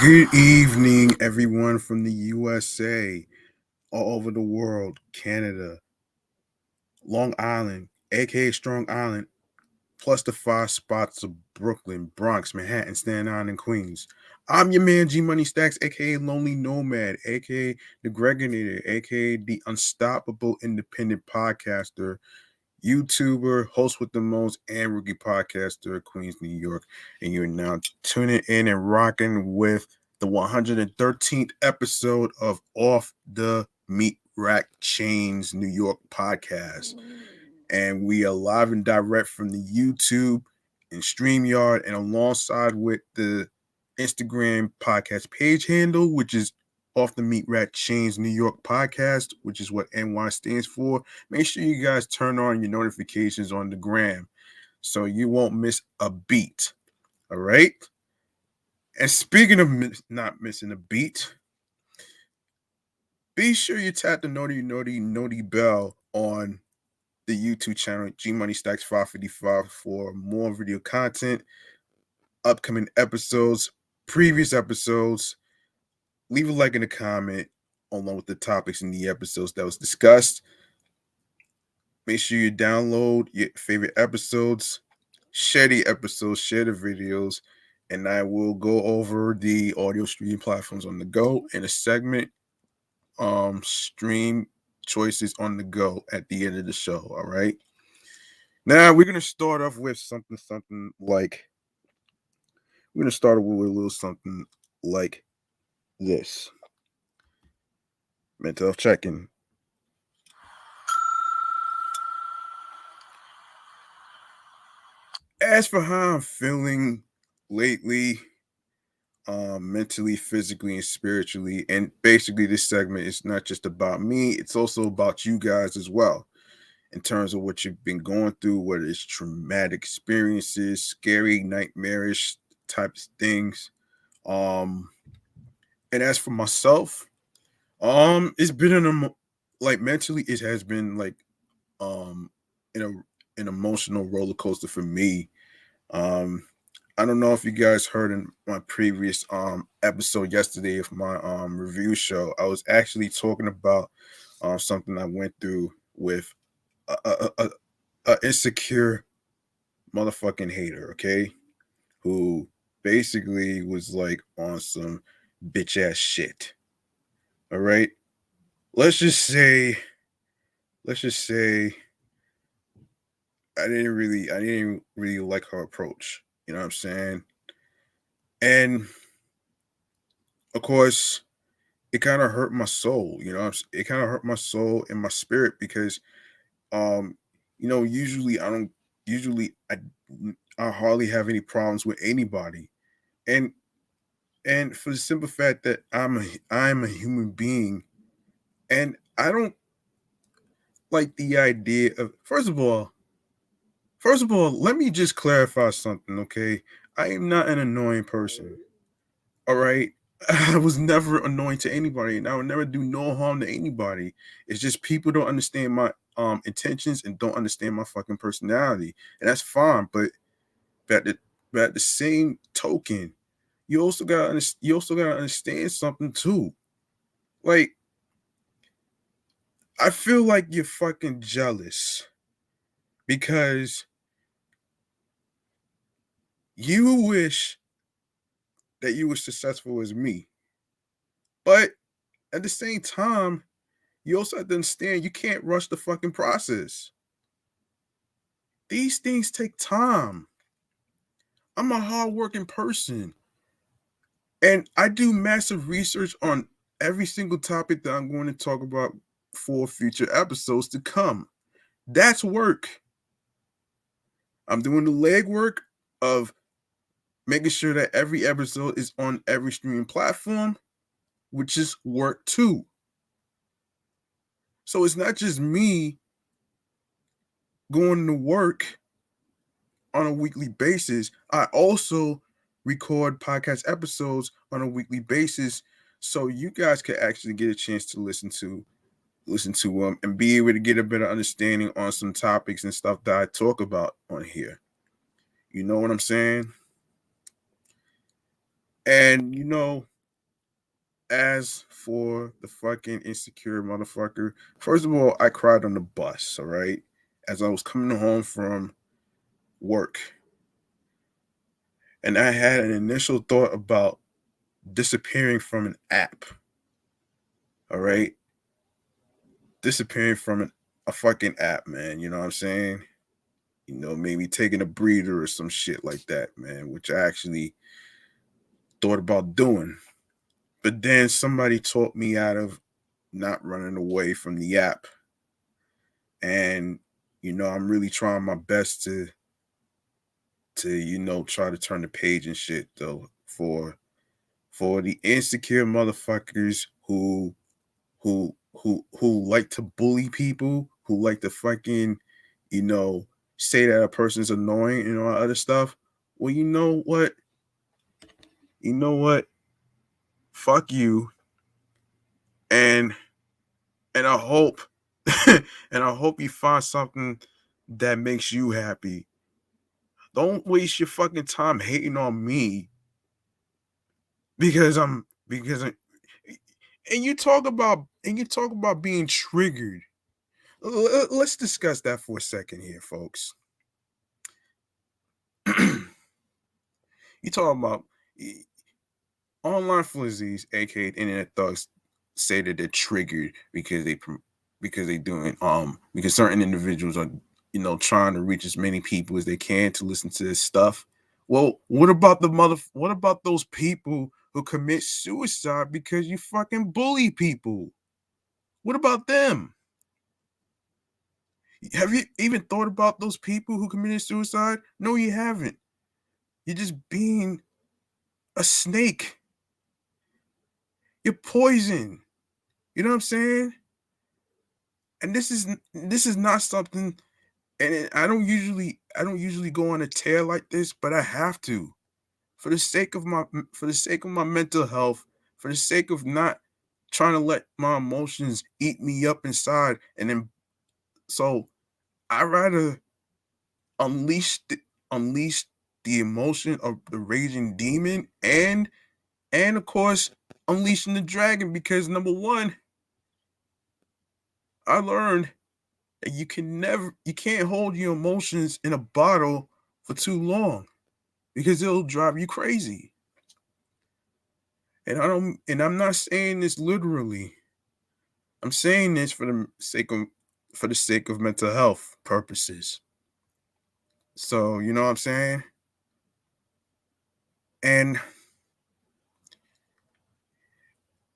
Good evening, everyone from the USA, all over the world, Canada, Long Island, aka Strong Island, plus the 5 spots of Brooklyn, Bronx, Manhattan, Staten Island, and Queens. I'm your man G Money Stacks, aka Lonely Nomad, aka the Greginator, aka the Unstoppable Independent Podcaster, YouTuber, host with the most, and rookie podcaster, Queens, New York. And you're now tuning in and rocking with the 113th episode of Off the Meat Rack Chainz New York podcast. And we are live and direct from the YouTube and StreamYard, and alongside with the Instagram podcast page handle, which is Off the Meat Rack Chainz New York podcast, which is what NY stands for. Make sure you guys turn on your notifications on the gram so you won't miss a beat. All right. And speaking of not missing a beat, be sure you tap the noti bell on the YouTube channel G Money Stacks 555 for more video content, upcoming episodes, previous episodes. Leave a like in the comment along with the topics in the episodes that was discussed. Make sure you download your favorite episodes, share the episodes, share the videos, and I will go over the audio streaming platforms on the go in a segment. Stream choices on the go at the end of the show. All right. Now we're gonna start off with something like we're gonna start with a little something like this. Mental health check-in. As for how I'm feeling lately, mentally, physically, and spiritually, and basically this segment is not just about me, it's also about you guys as well. In terms of what you've been going through, whether it's traumatic experiences, scary, nightmarish types of things. Um, and as for myself, it's been like mentally, it has been like um in an emotional roller coaster for me. Um, I don't know if you guys heard in my previous episode yesterday of my review show. I was actually talking about something I went through with a insecure motherfucking hater, okay, who basically was like on some bitch ass shit. All right, let's just say, let's just say, I didn't really like her approach. You know what I'm saying? And of course, it kind of hurt my soul. You know, it kind of hurt my soul and my spirit because, um, usually I don't, usually I hardly have any problems with anybody, and for the simple fact that I'm a human being, and I don't like the idea of first of all, let me just clarify something, okay? I am not an annoying person. All right. I was never annoying to anybody, and I would never do no harm to anybody. It's just people don't understand my intentions and don't understand my fucking personality, and that's fine. But at the but at the same token, you also gotta understand something too. Like, I feel like you're fucking jealous because you wish that you were successful as me, but at the same time, you also have to understand you can't rush the fucking process. These things take time. I'm a hardworking person, and I do massive research on every single topic that I'm going to talk about for future episodes to come. That's work. I'm doing the legwork of making sure that every episode is on every streaming platform, which is work too. So it's not just me going to work on a weekly basis. I also record podcast episodes on a weekly basis so you guys can actually get a chance to listen to them and be able to get a better understanding on some topics and stuff that I talk about on here. You know what I'm saying? And as for the fucking insecure motherfucker, first of all, I cried on the bus, all right? As I was coming home from work. And I had an initial thought about disappearing from an app, all right? Disappearing from a fucking app, man. You know what I'm saying? Maybe taking a breather or some shit like that, man, which I actually thought about doing. But then somebody taught me out of not running away from the app. And, I'm really trying my best to try to turn the page and shit though for the insecure motherfuckers who like to bully people, who like to fucking, you know, say that a person's annoying and all that other stuff. Well, you know what? You know what? Fuck you. And I hope and I hope you find something that makes you happy. Don't waste your fucking time hating on me because and you talk about being triggered. Let's discuss that for a second here, folks. You talking about online flizzies, aka internet thugs, say that they're triggered because certain individuals are trying to reach as many people as they can to listen to this stuff. Well, what about those people who commit suicide because you fucking bully people? What about them? Have you even thought about those people who committed suicide? No, you haven't. You're just being a snake. You're poison. You know what I'm saying? And this is not something. I don't usually go on a tear like this, but I have to for the sake of my mental health, for the sake of not trying to let my emotions eat me up inside, and then so I rather unleash the, unleash the emotion of the raging demon and of course unleashing the dragon because number one, I learned that you can't hold your emotions in a bottle for too long because it'll drive you crazy. And I'm not saying this literally. I'm saying this for the sake of mental health purposes. So, you know what I'm saying? And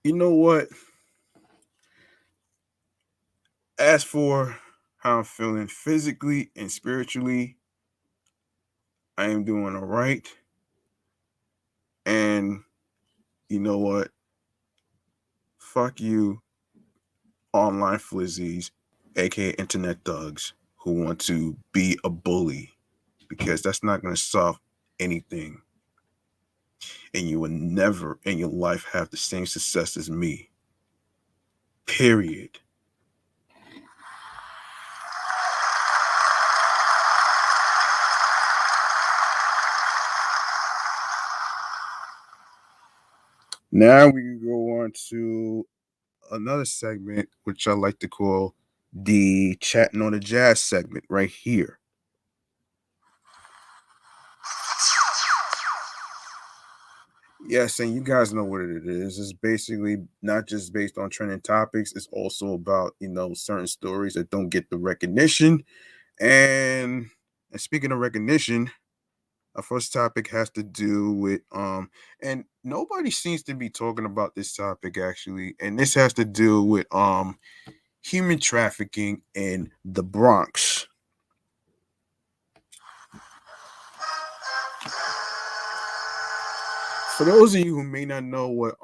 you know what? As for how I'm feeling physically and spiritually, I am doing all right. And you know what? Fuck you, online flizzies, aka internet thugs, who want to be a bully, because that's not going to solve anything. And you will never in your life have the same success as me. Period. Now we can go on to another segment, which I like to call the chatting on the jazz segment right here. Yes, and you guys know what it is. It's basically not just based on trending topics. It's also about certain stories that don't get the recognition. And and speaking of recognition, our first topic has to do with and nobody seems to be talking about this topic actually, and this has to do with human trafficking in the Bronx. For those of you who may not know what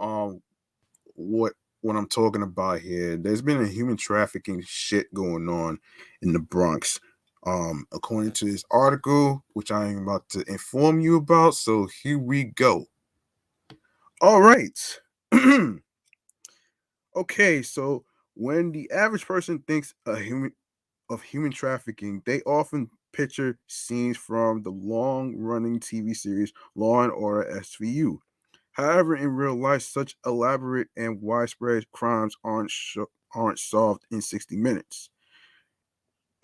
I'm talking about here, there's been a human trafficking shit going on in the Bronx. According to this article, which I am about to inform you about. So here we go. All right. Okay, so when the average person thinks of human trafficking, they often picture scenes from the long-running TV series Law and Order SVU. However, in real life, such elaborate and widespread crimes aren't solved in 60 minutes.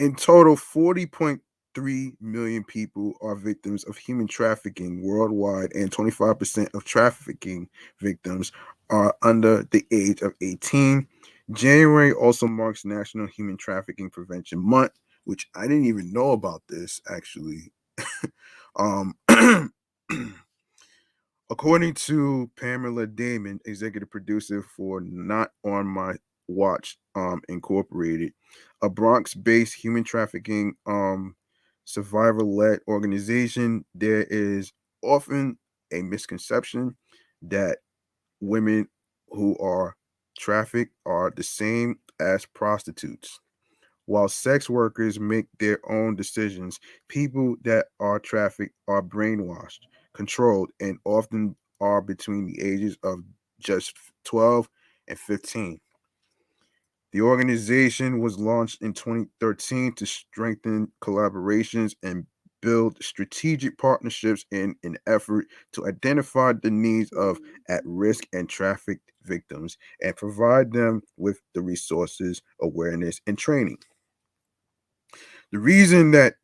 In total, 40.3 million people are victims of human trafficking worldwide, and 25% of trafficking victims are under the age of 18. January also marks National Human Trafficking Prevention Month, which I didn't even know about this actually. um, According to Pamela Damon, executive producer for Not On My Watch Incorporated, a Bronx-based human trafficking survivor-led organization, there is often a misconception that women who are trafficked are the same as prostitutes. While sex workers make their own decisions, people that are trafficked are brainwashed, controlled, and often are between the ages of just 12 and 15. The organization was launched in 2013 to strengthen collaborations and build strategic partnerships in an effort to identify the needs of at risk and trafficked victims and provide them with the resources, awareness, and training. The reason that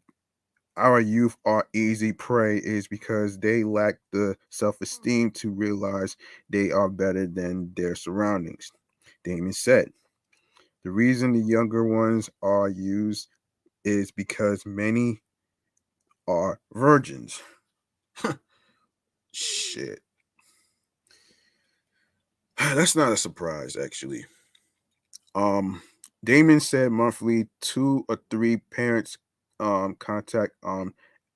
our youth are easy prey is because they lack the self esteem to realize they are better than their surroundings. Damon said, the reason the younger ones are used is because many are virgins. Shit. That's not a surprise, actually. Um, Damon said monthly 2 or 3 parents contact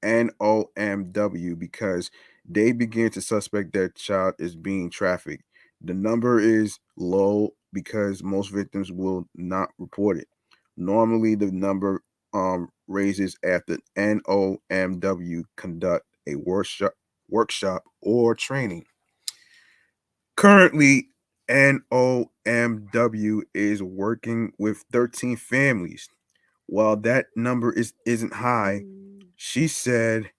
NOMW because they begin to suspect their child is being trafficked. The number is low because most victims will not report it. Normally, the number raises after NOMW conduct a workshop or training. Currently, NOMW is working with 13 families. While that number isn't high, she said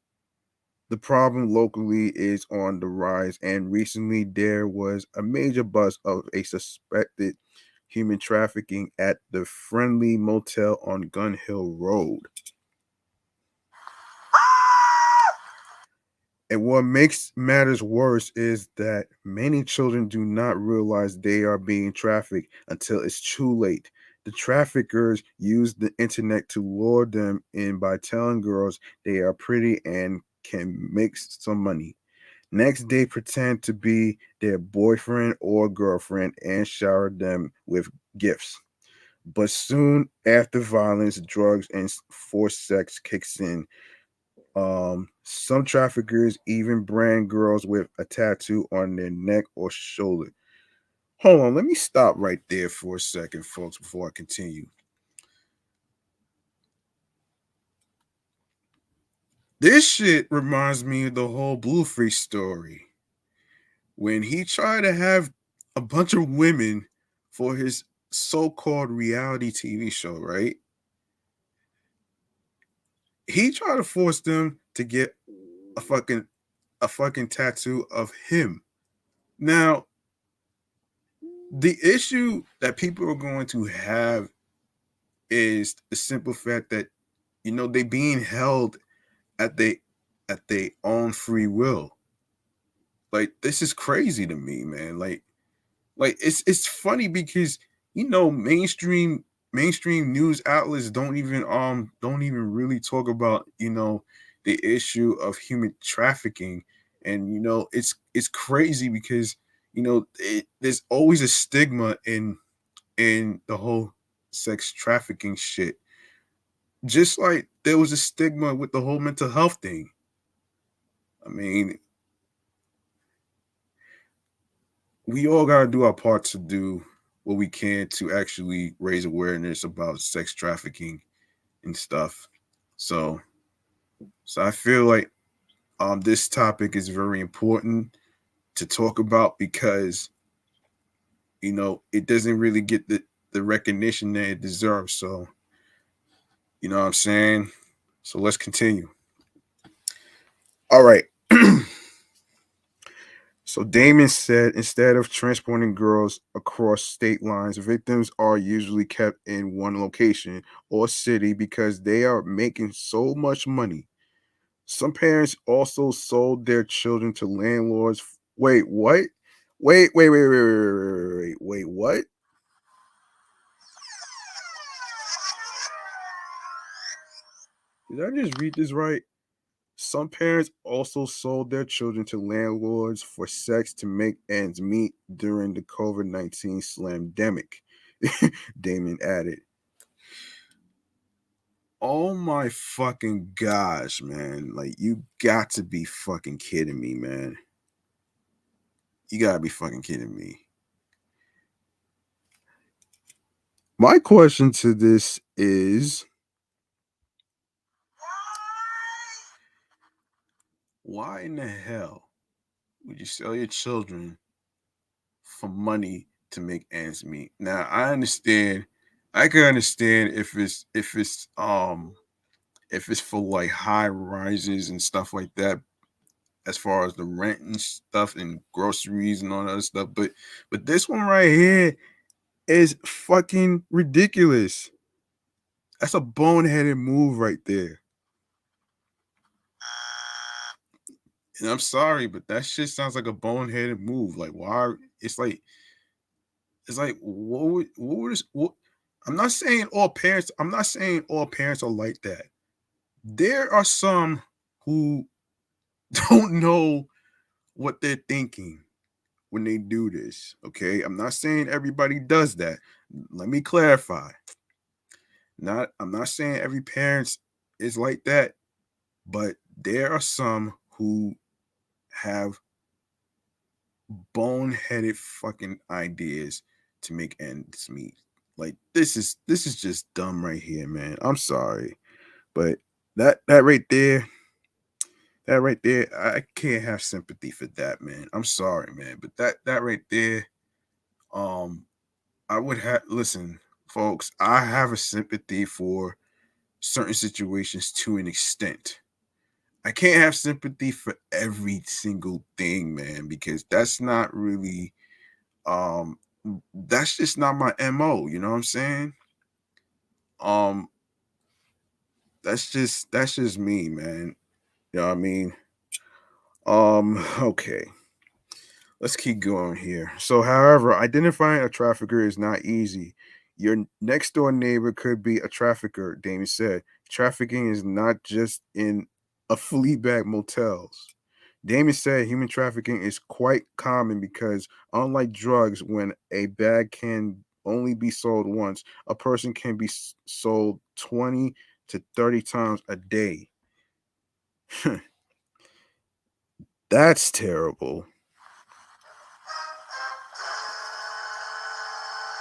the problem locally is on the rise, and recently there was a major bust of a suspected human trafficking at the Friendly Motel on Gun Hill Road. And what makes matters worse is that many children do not realize they are being trafficked until it's too late. The traffickers use the internet to lure them in by telling girls they are pretty and can make some money. Next, they pretend to be their boyfriend or girlfriend and shower them with gifts. But soon after violence, drugs, and forced sex kicks in, some traffickers even brand girls with a tattoo on their neck or shoulder. Hold on, let me stop right there for a second, folks, before I continue. This shit reminds me of the whole Blueface story when he tried to have a bunch of women for his so-called reality TV show, right? He tried to force them to get a fucking a fucking tattoo of him. Now, the issue that people are going to have is the simple fact that they being held at they own free will. Like, this is crazy to me, man. Like it's funny because mainstream news outlets don't even really talk about the issue of human trafficking. And it's crazy because there's always a stigma in the whole sex trafficking shit, just like there was a stigma with the whole mental health thing. I mean, we all got to do our part to do what we can to actually raise awareness about sex trafficking and stuff. So, so I feel like this topic is very important to talk about because it doesn't really get the recognition that it deserves. So, you know what I'm saying? So let's continue. All right. So Damon said instead of transporting girls across state lines, victims are usually kept in one location or city because they are making so much money. Some parents also sold their children to landlords. Wait, what? Wait, what? Did I just read this right? Some parents also sold their children to landlords for sex to make ends meet during the COVID-19 slamdemic. Damon added. Oh my fucking gosh, man. Like, you got to be fucking kidding me, man. You gotta be fucking kidding me. My question to this is why in the hell would you sell your children for money to make ends meet? Now I understand, I can understand if it's for like high rises and stuff like that, as far as the rent and stuff and groceries and all that stuff. But this one right here is fucking ridiculous. That's a boneheaded move right there. And I'm sorry, but that shit sounds like a boneheaded move. Like, why? It's like, what would what? I'm not saying all parents. I'm not saying all parents are like that. There are some who don't know what they're thinking when they do this. Okay, I'm not saying everybody does that. Let me clarify. I'm not saying every parent is like that, but there are some who have boneheaded fucking ideas to make ends meet. Like, this is just dumb right here, man. I'm sorry, but that right there, I can't have sympathy for that, man. I'm sorry, man, but that right there, um, I would have listen, folks. I have a sympathy for certain situations to an extent. I can't have sympathy for every single thing, man, because um that's just not my MO, you know what I'm saying? Um that's just me, man. You know what I mean? Okay. Let's keep going here. So, however, identifying a trafficker is not easy. Your next door neighbor could be a trafficker, Damien said. Trafficking is not just in a flea bag motels. Damien said human trafficking is quite common because, unlike drugs, when a bag can only be sold once, a person can be sold 20 to 30 times a day. That's terrible.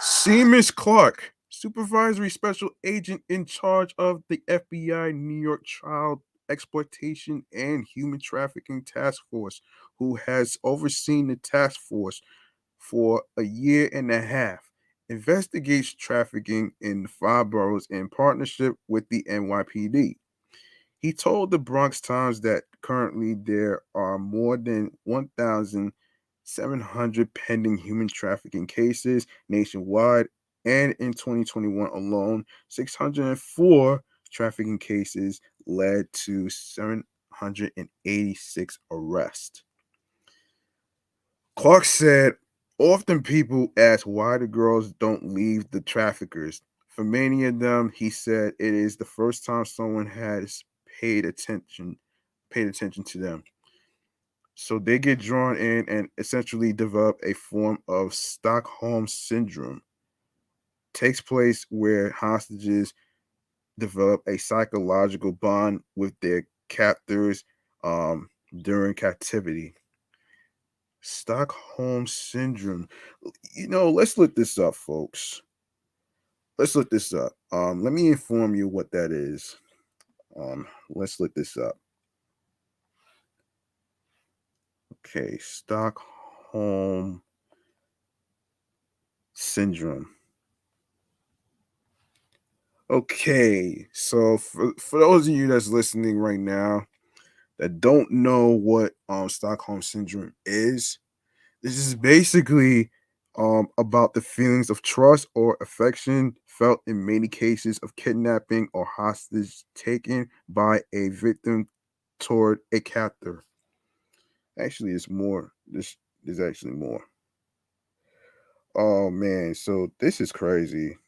Seamus Clark, supervisory special agent in charge of the FBI New York Child Exploitation and Human Trafficking Task Force, who has overseen the task force for a year and a half, investigates trafficking in the five boroughs in partnership with the NYPD. He told the Bronx Times that currently there are more than 1,700 pending human trafficking cases nationwide, and in 2021 alone, 604 trafficking cases led to 786 arrests. Clark said, often people ask why the girls don't leave the traffickers. For many of them, he said it is the first time someone has paid attention paid attention to them. So they get drawn in and essentially develop a form of Stockholm syndrome. Takes place where hostages develop a psychological bond with their captors during captivity. Stockholm syndrome. Let's look this up, folks. Let's look this up. Let me inform you what that is. Let's look this up. Okay, Stockholm syndrome. Okay, so for those of you that's listening right now that don't know what Stockholm syndrome is, This is basically about the feelings of trust or affection felt in many cases of kidnapping or hostage taken by a victim toward a captor. Actually, it's more. This is actually more. Oh man, so this is crazy.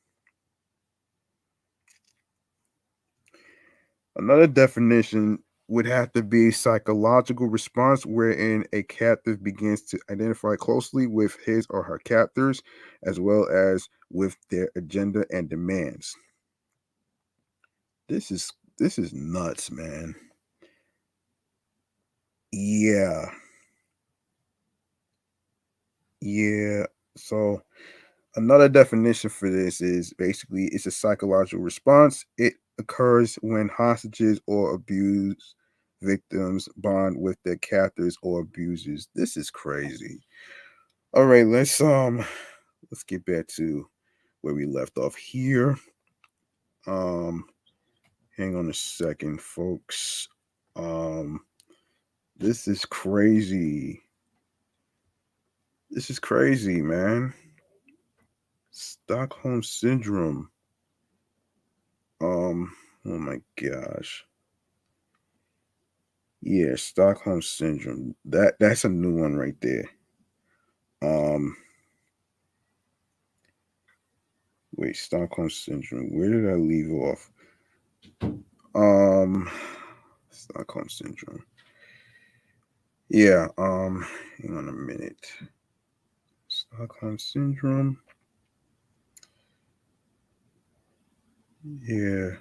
Another definition would have to be psychological response, wherein a captive begins to identify closely with his or her captors, as well as with their agenda and demands. This is nuts, man. Yeah, yeah. So another definition for this is basically it's a psychological response. It occurs when hostages or abused victims bond with their captors or abusers. This is crazy. All right, let's get back to where we left off here. Um hang on a second, folks. Um this is crazy. This is crazy, man. Stockholm syndrome. Oh my gosh. Yeah, Stockholm syndrome. That's a new one right there. Um, wait, Stockholm syndrome. Where did I leave off? Um, Stockholm syndrome. Yeah. Hang on a minute. Stockholm syndrome. Yeah,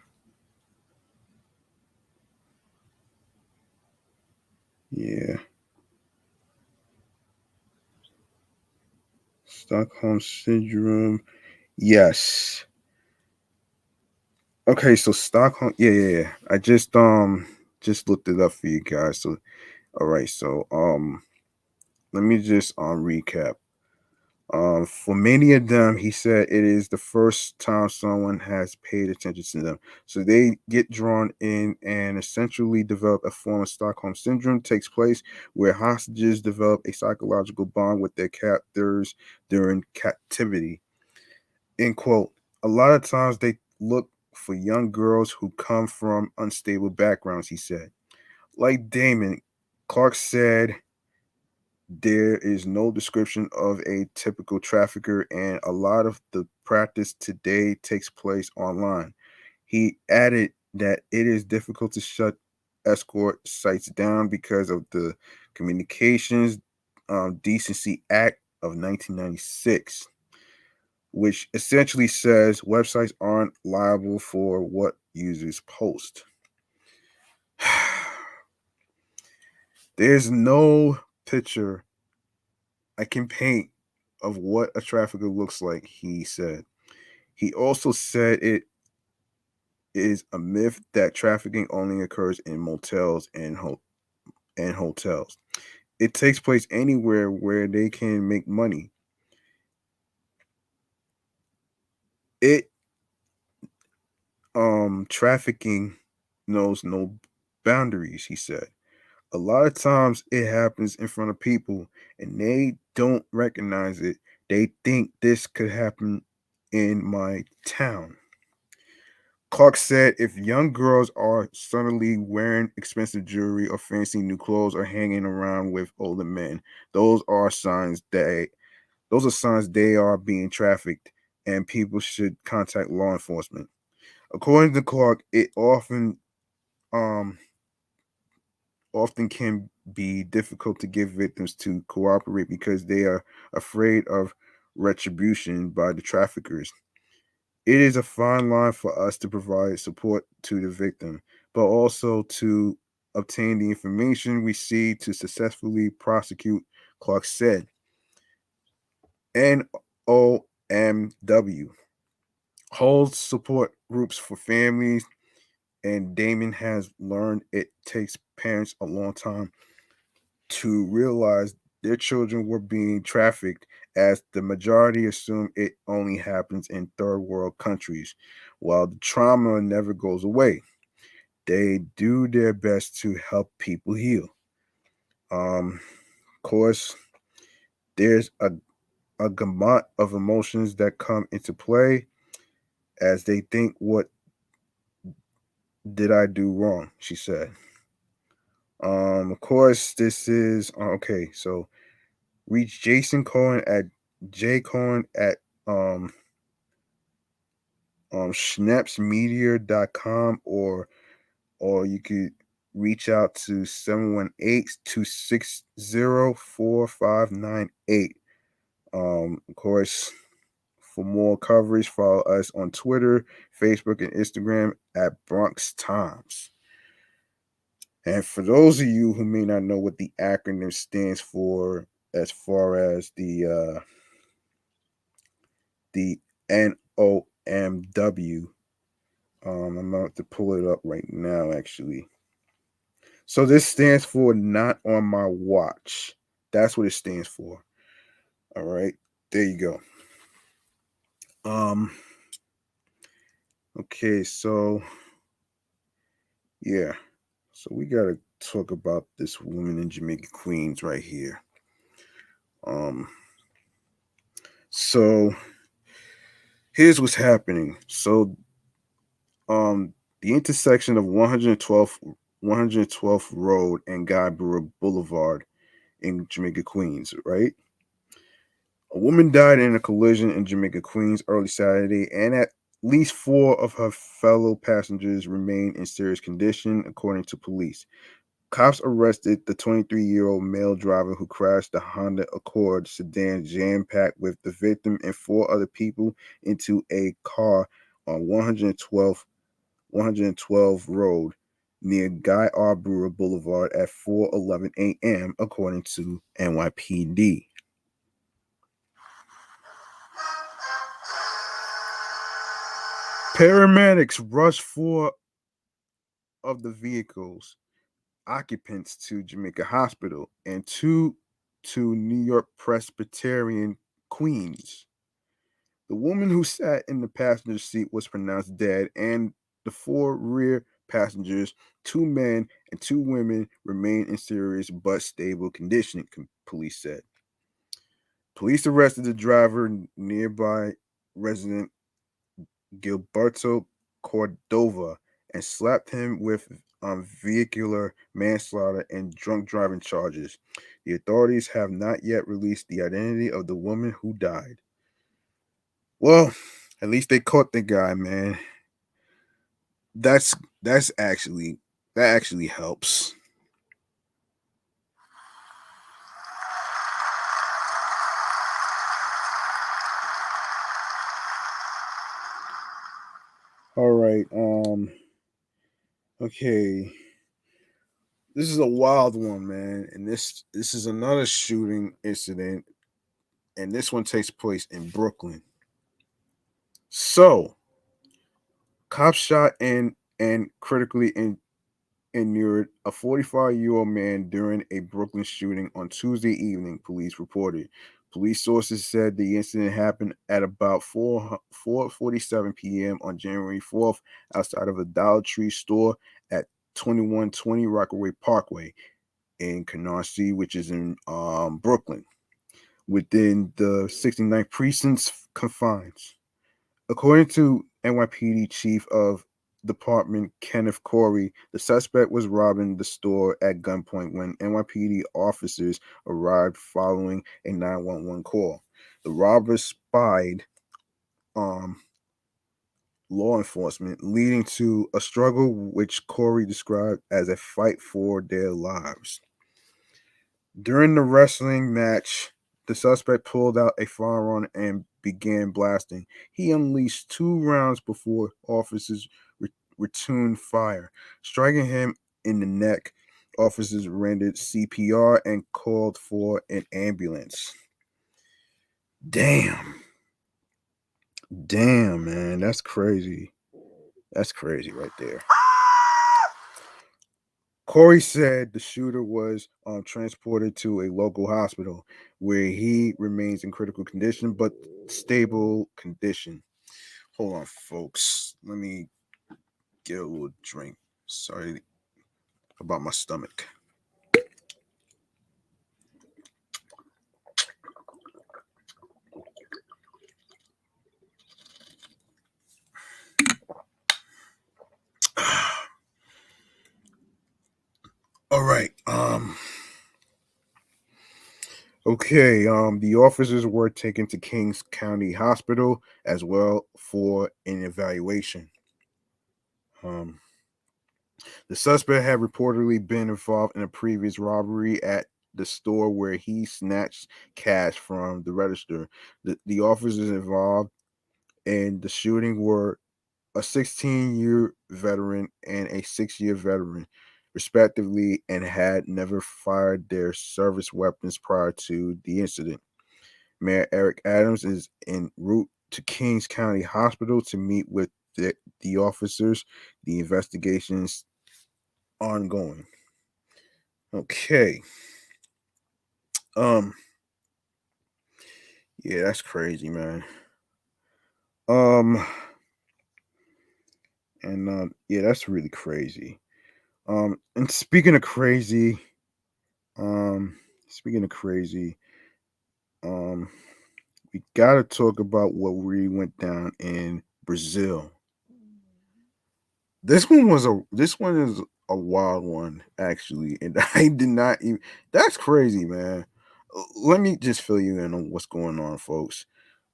yeah. Stockholm syndrome. Yes. Okay, so Stockholm. Yeah, yeah, yeah. I just looked it up for you guys. So, all right. So, let me just recap. For many of them, he said it is the first time someone has paid attention to them. So they get drawn in and essentially develop a form of Stockholm syndrome takes place where hostages develop a psychological bond with their captors during captivity. End quote. A lot of times they look for young girls who come from unstable backgrounds, he said. Like Damon, Clark said there is no description of a typical trafficker, and a lot of the practice today takes place online. He added that it is difficult to shut escort sites down because of the Communications Decency Act of 1996, which essentially says websites aren't liable for what users post. There's no picture I can paint of what a trafficker looks like, he said. He also said it is a myth that trafficking only occurs in motels and hotels. It takes place anywhere where they can make money. It trafficking knows no boundaries, he said. A lot of times it happens in front of people and they don't recognize it. They think this could happen in my town. Clark said if young girls are suddenly wearing expensive jewelry or fancy new clothes or hanging around with older men, those are signs that those are signs they are being trafficked and people should contact law enforcement. According to Clark, it um often can be difficult to get victims to cooperate because they are afraid of retribution by the traffickers. It is a fine line for us to provide support to the victim, but also to obtain the information we see to successfully prosecute, Clark said. NOMW holds support groups for families, and Damon has learned it takes parents a long time to realize their children were being trafficked, as the majority assume it only happens in third world countries. While the trauma never goes away, they do their best to help people heal. Of course, There's a gamut of emotions that come into play as they think, what did I do wrong? She said. Of course, this is okay. So reach Jason Cohen at jcohen at um schnapsmedia.com, or you could reach out to 718-260-4598. Of course, for more coverage, follow us on Twitter, Facebook, and Instagram at Bronx Times. And for those of you who may not know what the acronym stands for, as far as the NOMW, I'm about to pull it up right now, actually. So this stands for Not on My Watch. That's what it stands for. All right, there you go. Um, okay, so yeah, so we gotta talk about this woman in Jamaica Queens right here. Um, so here's what's happening. So the intersection of 112th Road and Guy Brewer Boulevard in Jamaica Queens, right? A woman died in a collision in Jamaica Queens early Saturday, and at least four of her fellow passengers remain in serious condition, according to police. Cops arrested the 23-year-old male driver who crashed the Honda Accord sedan jam-packed with the victim and four other people into a car on 112 Road near Guy R. Brewer Boulevard at 4:11 a.m., according to NYPD. Paramedics rushed four of the vehicle's occupants to Jamaica Hospital and two to New York Presbyterian Queens. The woman who sat in the passenger seat was pronounced dead, and the four rear passengers, two men and two women, remain in serious but stable condition, police said. Police arrested the driver, nearby resident Gilberto Cordova, and slapped him with vehicular manslaughter and drunk driving charges. The authorities have not yet released the identity of the woman who died. Well, at least they caught the guy, man. That's that's actually that actually helps. All right. Okay. This is a wild one, man. And this is another shooting incident, and this one takes place in Brooklyn. So, cops shot and critically injured a 45-year-old man during a Brooklyn shooting on Tuesday evening, police reported. Police sources said the incident happened at about 4:47 p.m. on January 4th outside of a Dollar Tree store at 2120 Rockaway Parkway in Canarsie, which is in Brooklyn, within the 69th precinct's confines. According to NYPD Chief of Department Kenneth Corey, the suspect was robbing the store at gunpoint when NYPD officers arrived following a 911 call. The robbers spied um, law enforcement, leading to a struggle which Corey described as a fight for their lives. During the wrestling match, the suspect pulled out a firearm and began blasting. He unleashed two rounds before officers returned fire, striking him in the neck. Officers rendered CPR and called for an ambulance. Damn. Damn, man. That's crazy. That's crazy right there. Corey said the shooter was transported to a local hospital where he remains in critical condition but stable condition. Hold on, folks. Let me get a little drink. Sorry about my stomach. Okay, the officers were taken to Kings County Hospital as well for an evaluation. Um, the suspect had reportedly been involved in a previous robbery at the store where he snatched cash from the register. The officers involved in the shooting were a 16-year veteran and a 6-year veteran, respectively, and had never fired their service weapons prior to the incident. Mayor Eric Adams is en route to Kings County Hospital to meet with the officers. The investigation's ongoing. Okay. Um. Yeah, that's crazy, man. Um. And yeah, that's really crazy. And speaking of crazy, um, speaking of crazy, um, we gotta talk about what really went down in Brazil. This one is a wild one actually, and I did not even. That's crazy, man. Let me just fill you in on what's going on, folks.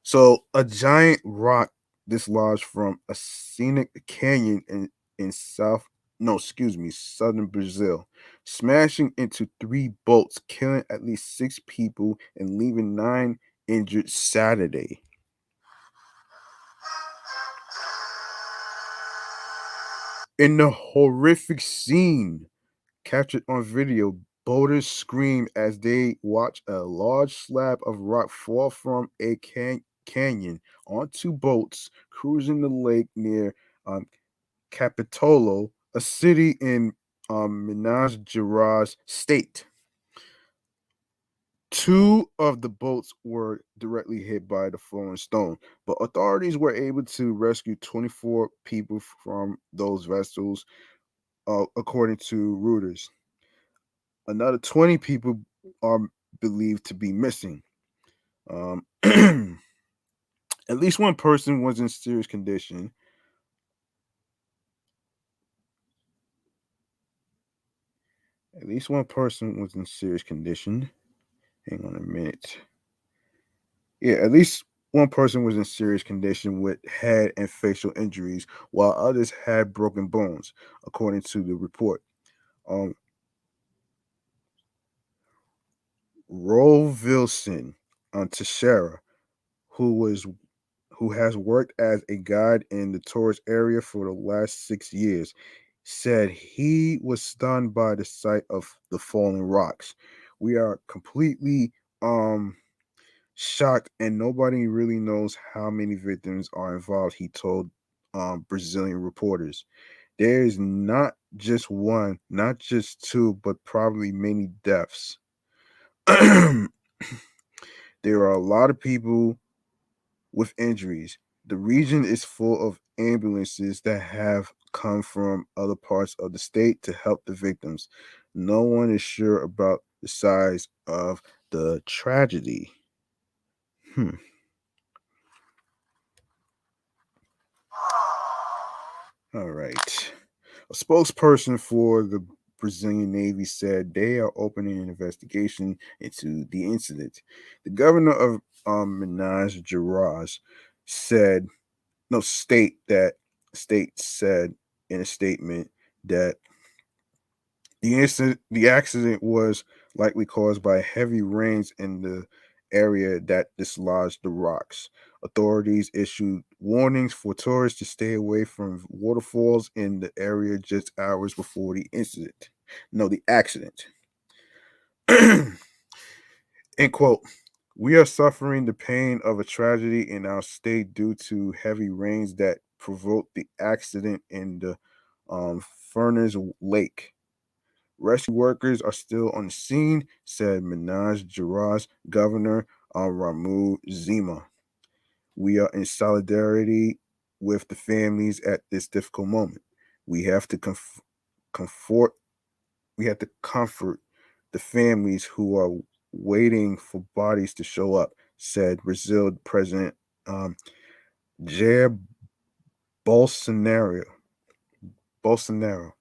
So, a giant rock dislodged from a scenic canyon in South, no, excuse me, southern Brazil, smashing into three boats, killing at least 6 people and leaving 9 injured Saturday. In the horrific scene captured on video, boaters scream as they watch a large slab of rock fall from a canyon onto boats cruising the lake near um, Capitolo, a city in Minas Gerais state. Two of the boats were directly hit by the falling stone, but authorities were able to rescue 24 people from those vessels, according to Reuters. Another 20 people are believed to be missing. At least one person was in serious condition. At least one person was in serious condition. Hang on a minute. Yeah, at least one person was in serious condition with head and facial injuries, while others had broken bones, according to the report. Um, Roe Wilson Teixeira, who was who has worked as a guide in the tourist area for the last 6 years, said he was stunned by the sight of the falling rocks. We are completely shocked, and nobody really knows how many victims are involved, he told Brazilian reporters. There is not just one, not just two, but probably many deaths. There are a lot of people with injuries. The region is full of ambulances that have come from other parts of the state to help the victims. No one is sure about the size of the tragedy. Hmm. All right. A spokesperson for the Brazilian Navy said they are opening an investigation into the incident. The governor of Minas Gerais said, no, state said in a statement that the accident was likely caused by heavy rains in the area that dislodged the rocks. Authorities issued warnings for tourists to stay away from waterfalls in the area just hours before the incident. No, the accident. End quote. We are suffering the pain of a tragedy in our state due to heavy rains that provoked the accident in the Furnace Lake. Rescue workers are still on the scene, said Minas Gerais Governor Ramu Zima. We are in solidarity with the families at this difficult moment. We have to comfort. We have to comfort the families who are waiting for bodies to show up, said Brazil President Jair Bolsonaro. Bolsonaro.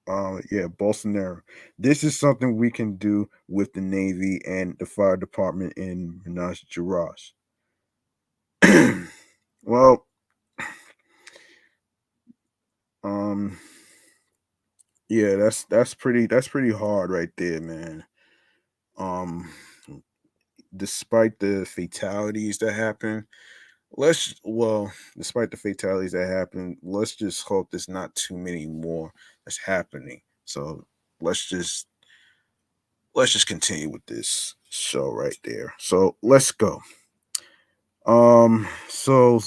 Yeah, Bolsonaro. This is something we can do with the Navy and the fire department in Minas Gerais. Well, um, yeah, that's pretty hard right there, man. Um, despite the fatalities that happen, despite the fatalities that happen, let's just hope there's not too many more that's happening. So let's just let's just continue with this show right there. So let's go. So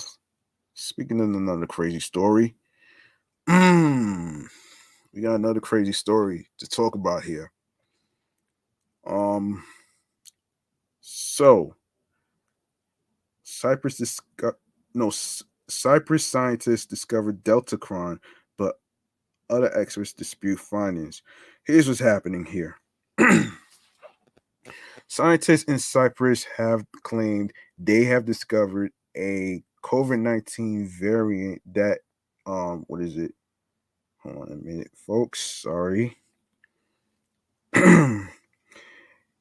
speaking of another crazy story, we got another crazy story to talk about here. Um, so Cyprus disco- no S- Cyprus scientists discovered deltacron, but other experts dispute findings. Here's what's happening here. Scientists in Cyprus have claimed they have discovered a COVID-19 variant that what is it? Hold on a minute, folks. Sorry.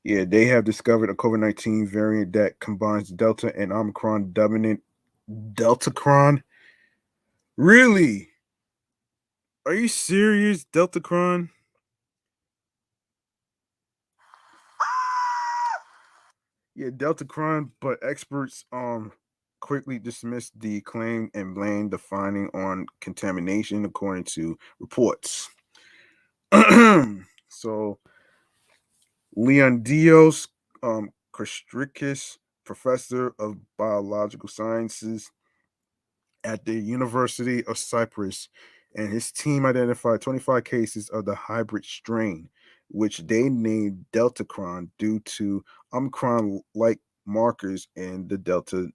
Yeah, they have discovered a COVID-19 variant that combines Delta and Omicron, dubbing it Deltacron. Really? Are you serious, Deltacron? Yeah, Deltacron, but experts quickly dismissed the claim and blamed the finding on contamination, according to reports. So Leon Dios Kostrikis, professor of biological sciences at the University of Cyprus, and his team identified 25 cases of the hybrid strain, which they named Deltacron due to Omicron-like markers in the Delta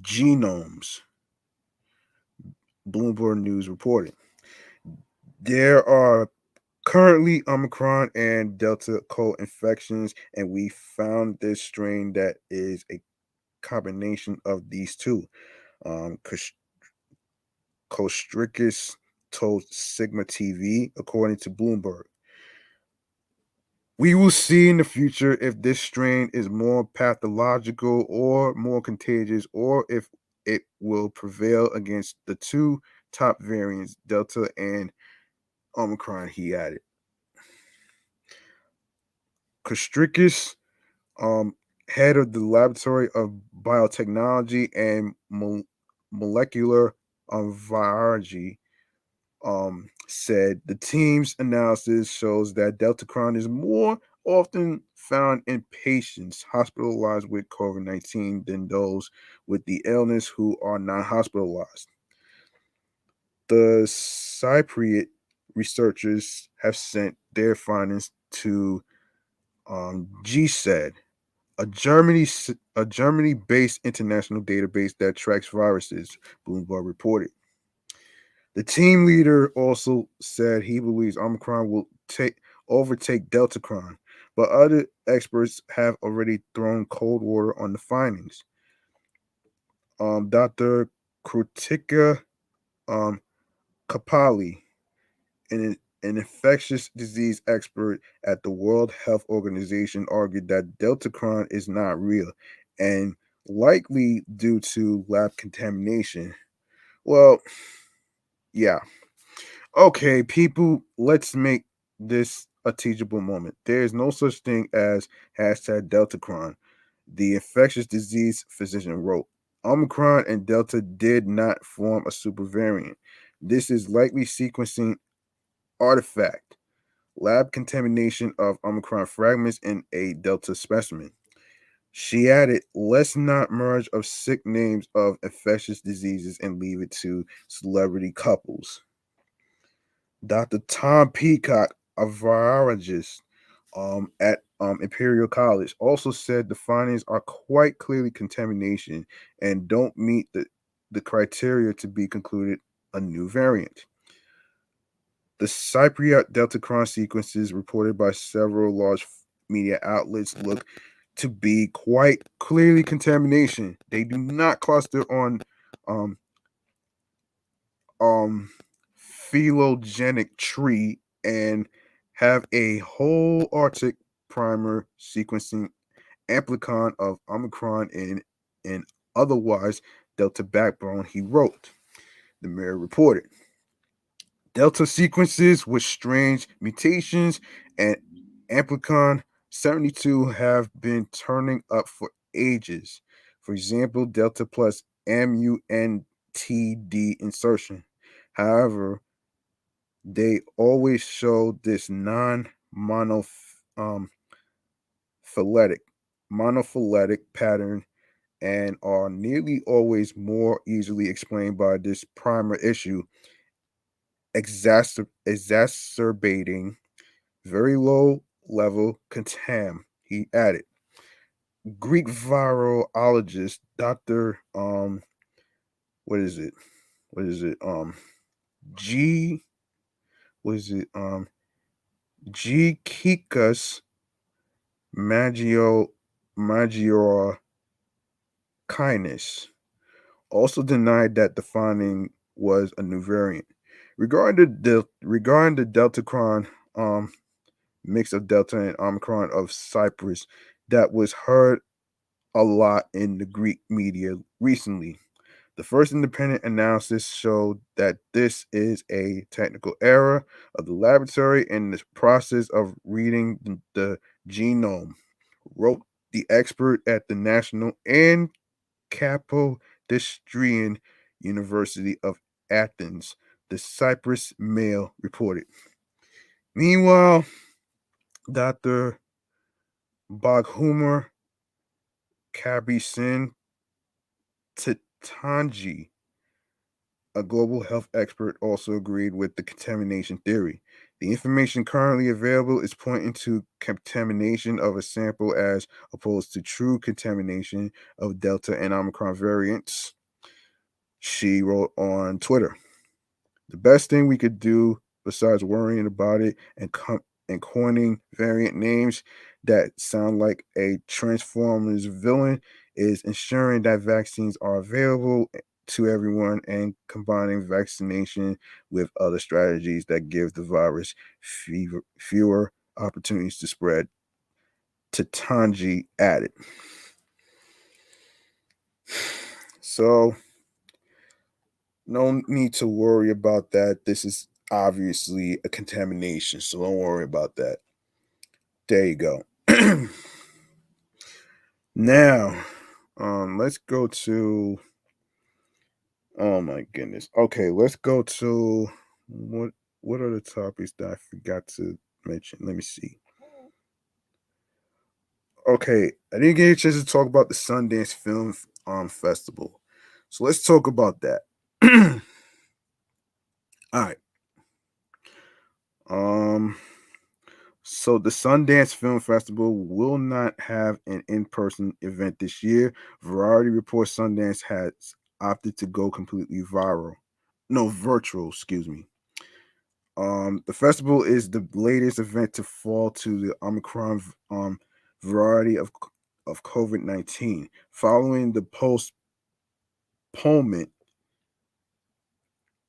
genomes. Bloomberg News reported. There are currently Omicron and Delta co-infections, and we found this strain that is a combination of these two. Um, Kostrikis told Sigma TV, according to Bloomberg. We will see in the future if this strain is more pathological or more contagious, or if it will prevail against the two top variants, Delta and Omicron, he added. Kostrikis, um, head of the Laboratory of Biotechnology and Molecular Virology, said the team's analysis shows that deltacron is more often found in patients hospitalized with COVID 19 than those with the illness who are not hospitalized. The Cypriot researchers have sent their findings to GSAID, a Germany-based international database that tracks viruses. Bloomberg reported. The team leader also said he believes Omicron will overtake Deltacron, but other experts have already thrown cold water on the findings. Dr. Krutika um, Kapali, an infectious disease expert at the World Health Organization, argued that Deltacron is not real and likely due to lab contamination. Well, yeah. Okay, people, let's make this a teachable moment. There is no such thing as hashtag Deltacron, the infectious disease physician wrote. Omicron and Delta did not form a super variant. This is likely sequencing artifact, lab contamination of Omicron fragments in a Delta specimen. She added, let's not merge of sick names of infectious diseases and leave it to celebrity couples. Dr. Tom Peacock, a virologist at Imperial College, also said the findings are quite clearly contamination and don't meet the criteria to be concluded a new variant. The Cypriot Deltacron sequences reported by several large media outlets look to be quite clearly contamination. They do not cluster on um, um, phylogenetic tree and have a whole Arctic primer sequencing amplicon of Omicron in an otherwise Delta backbone, he wrote. The Mirror reported. Delta sequences with strange mutations and amplicon 72 have been turning up for ages. For example, Delta plus MUNTD insertion. However, they always show this non-monophyletic monophyletic pattern and are nearly always more easily explained by this primer issue exacerbating very low level contam. He added. Greek virologist Dr. What is it? What is it? G what is it? G Kikas Maggior Kindness also denied that the finding was a new variant. Regarding the deltacron mix of Delta and Omicron of Cyprus that was heard a lot in the Greek media recently. The first independent analysis showed that this is a technical error of the laboratory in the process of reading the genome, wrote the expert at the National and Capodistrian University of Athens, the Cyprus Mail reported. Meanwhile, Dr. Baghumer Kabisin Titanji, a global health expert, also agreed with the contamination theory. The information currently available is pointing to contamination of a sample as opposed to true contamination of Delta and Omicron variants, she wrote on Twitter. The best thing we could do, besides worrying about it and coining variant names that sound like a Transformers villain, is ensuring that vaccines are available to everyone and combining vaccination with other strategies that give the virus fewer opportunities to spread. Tatanji added. So, no need to worry about that. This is obviously a contamination, so don't worry about that. There you go. Now, let's go to. Oh my goodness. Okay, let's go to what are the topics that I forgot to mention? Let me see. Okay, I didn't get a chance to talk about the Sundance Film Festival, so let's talk about that. All right. Um. So the Sundance Film Festival will not have an in-person event this year. Variety reports Sundance has opted to go completely viral. No, virtual, excuse me. The festival is the latest event to fall to the Omicron variety of COVID-19. Following the postponement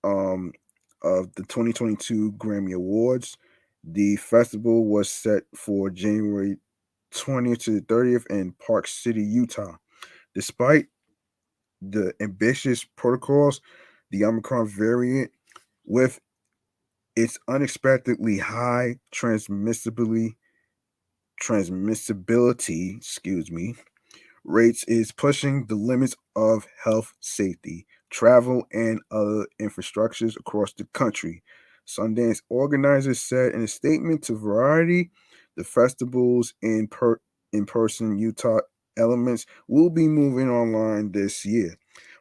um, of the 2022 Grammy Awards, the festival was set for January 20th to the 30th in Park City, Utah. Despite the ambitious protocols, the Omicron variant, with its unexpectedly high transmissibility, rates, is pushing the limits of health, safety, travel, and other infrastructures across the country. Sundance organizers said in a statement to Variety, the festival's in-person Utah elements will be moving online this year.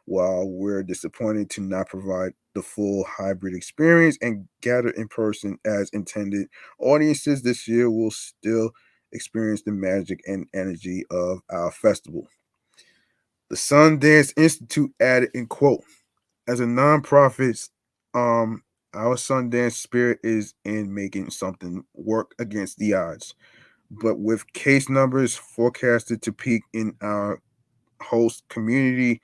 While we're disappointed to not provide the full hybrid experience and gather in person as intended, audiences this year will still experience the magic and energy of our festival. The Sundance Institute added in quote, as a nonprofit, our Sundance spirit is in making something work against the odds. But with case numbers forecasted to peak in our host community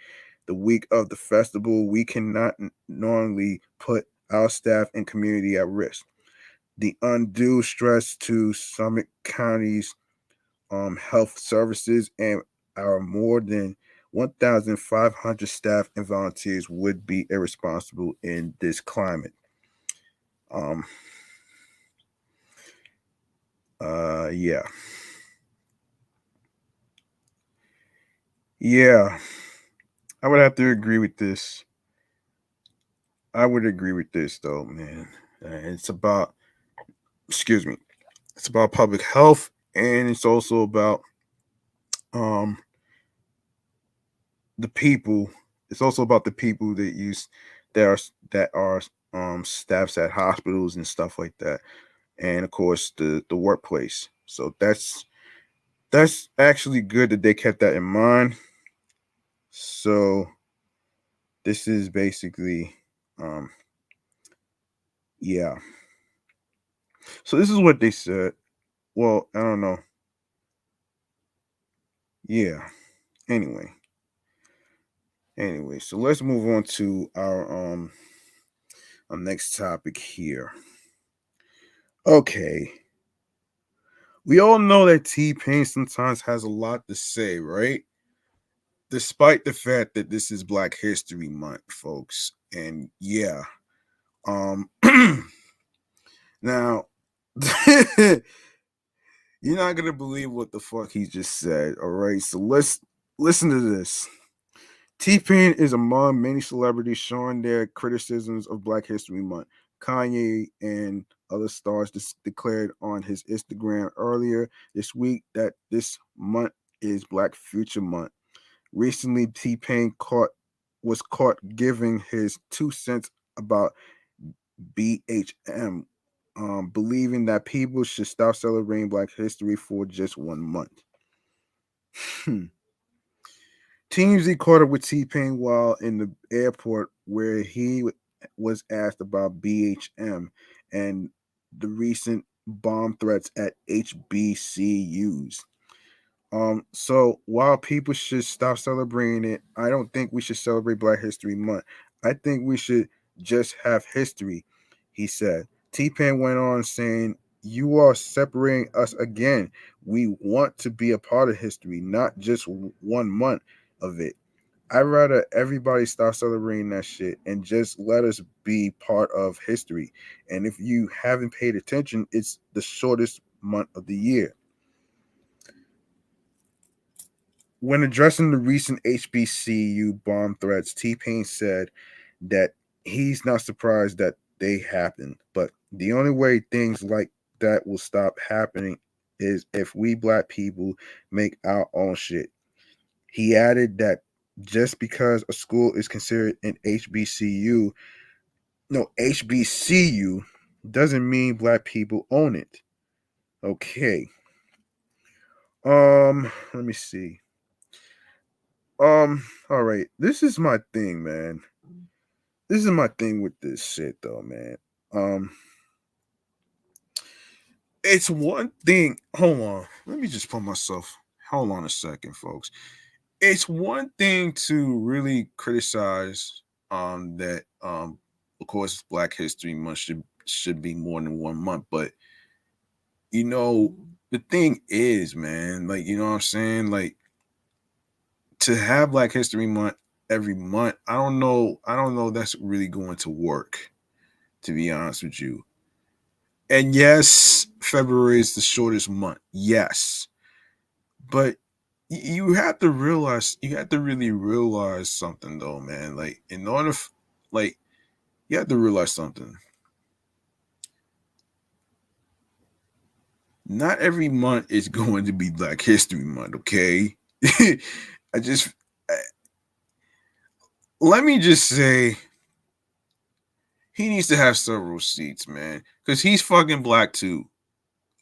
the week of the festival, we cannot knowingly put our staff and community at risk. The undue stress to Summit County's health services and our more than 1,500 staff and volunteers would be irresponsible in this climate. Um, yeah. Yeah, I would have to agree with this. I would agree with this though, man. It's about, excuse me, it's about public health, and it's also about um the people. It's also about the people that use that are staffs at hospitals and stuff like that, and of course the workplace. So that's actually good that they kept that in mind. So this is basically um yeah. So this is what they said. Well, I don't know. Yeah. Anyway. Anyway, so let's move on to our next topic here. Okay. We all know that T-Pain sometimes has a lot to say, right? Despite the fact that this is Black History Month, folks. And yeah. Um now you're not gonna believe what the fuck he just said, all right? So let's listen to this. T-Pain is among many celebrities showing their criticisms of Black History Month. Kanye and other stars declared on his Instagram earlier this week that this month is Black Future Month. Recently, T-Pain was caught giving his 2 cents about BHM, believing that people should stop celebrating Black history for just 1 month. TMZ caught up with T-Pain while in the airport where he was asked about BHM and the recent bomb threats at HBCUs. So while people should stop celebrating it, I don't think we should celebrate Black History Month. I think we should just have history, he said. T-Pain went on saying, "You are separating us again. We want to be a part of history, not just 1 month of it. I'd rather everybody stop celebrating that shit and just let us be part of history. And if you haven't paid attention, it's the shortest month of the year." When addressing the recent HBCU bomb threats, T-Pain said that he's not surprised that they happened, but the only way things like that will stop happening is if we Black people make our own shit. He added that just because a school is considered an HBCU, no, HBCU doesn't mean Black people own it. Okay. Let me see. All right. This is my thing, man. This is my thing with this shit though, man. Um, it's one thing. Hold on. Let me just put myself. Hold on a second, folks. It's one thing to really criticize that of course Black History Month should be more than 1 month, but you know the thing is, man, like you know what I'm saying, like to have Black History Month every month, I don't know that's really going to work, to be honest with you. And yes, February is the shortest month. Yes. But you have to realize, you have to really realize something though, man. Like in order like you have to realize something. Not every month is going to be Black History Month, okay? I just let me just say he needs to have several seats, man, because he's fucking black too.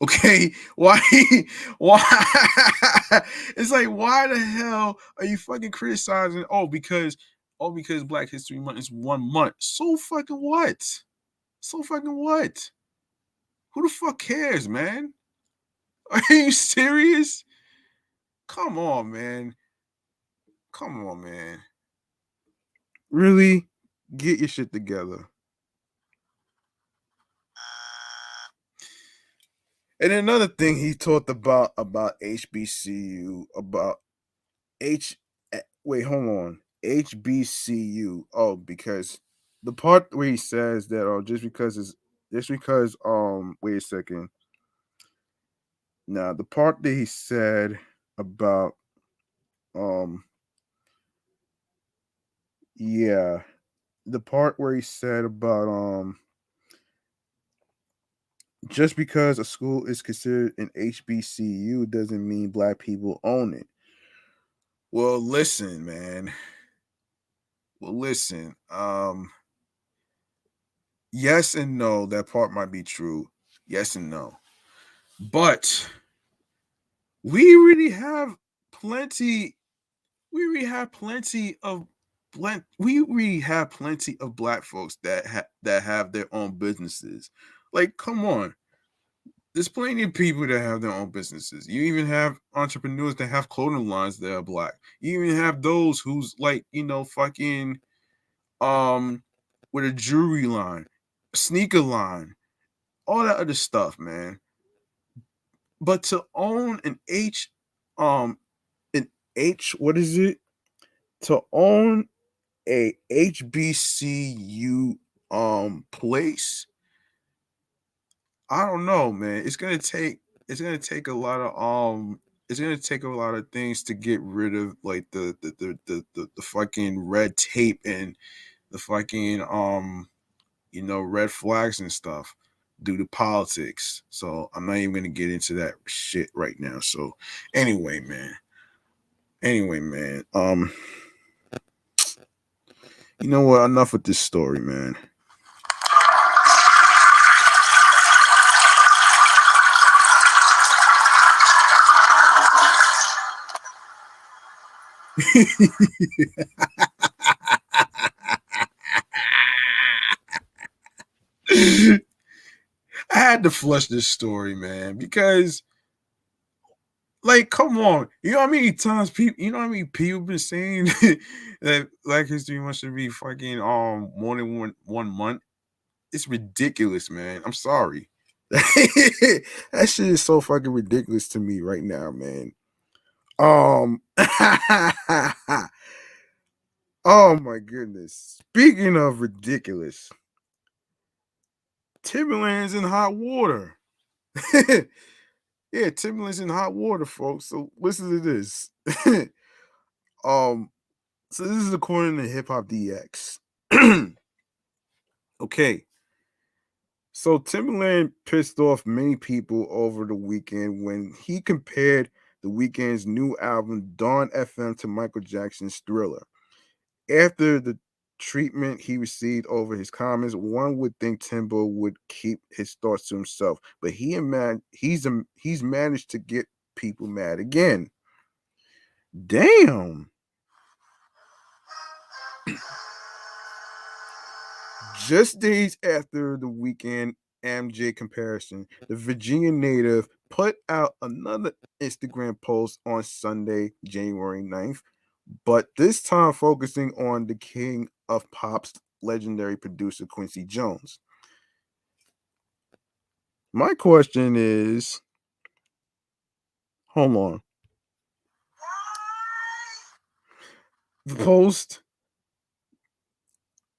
Okay, why? Why? It's like, why the hell are you fucking criticizing? Oh, because Black History Month is 1 month. So fucking what? So fucking what? Who the fuck cares, man? Are you serious? Come on, man. Come on, man. Really? Get your shit together. And another thing he talked about HBCU, about H wait, hold on. HBCU. Oh, because the part where he says that just because wait a second. Now the part that he said about um yeah, the part where he said about just because a school is considered an HBCU doesn't mean black people own it. Well, listen, man. Well, listen. Yes and no. That part might be true. Yes and no. But we really have plenty. We really have plenty of we really have plenty of black folks that have their own businesses. Like, come on. There's plenty of people that have their own businesses. You even have entrepreneurs that have clothing lines that are black. You even have those who's like, fucking um with a jewelry line, sneaker line, all that other stuff, man. But to own um an what is it? To own a HBCU place, I don't know, man. It's gonna take a lot of it's gonna take a lot of things to get rid of like the fucking red tape and the fucking red flags and stuff due to politics. So I'm not even gonna get into that shit right now. So anyway, man. Anyway, man. You know what? Enough with this story, man. I had to flush this story, man, because like, come on, you know how many times people, you know how many people been saying that Black History Month should be fucking more than one month. It's ridiculous, man. I'm sorry. That shit is so fucking ridiculous to me right now, man. Um, oh my goodness. Speaking of ridiculous, Timberland's in hot water. Yeah, Timberland's in hot water, folks. So listen to this. um, so this is according to Hip Hop DX. Okay, so Timberland pissed off many people over the weekend when he compared the weekend's new album Dawn FM to Michael Jackson's Thriller. After the treatment he received over his comments, one would think Timbo would keep his thoughts to himself, but he's managed to get people mad again. Damn. Just days after the weekend MJ comparison, the Virginia native put out another Instagram post on Sunday, January 9th, but this time focusing on the king of pop's legendary producer Quincy Jones. My question is, hold on. The post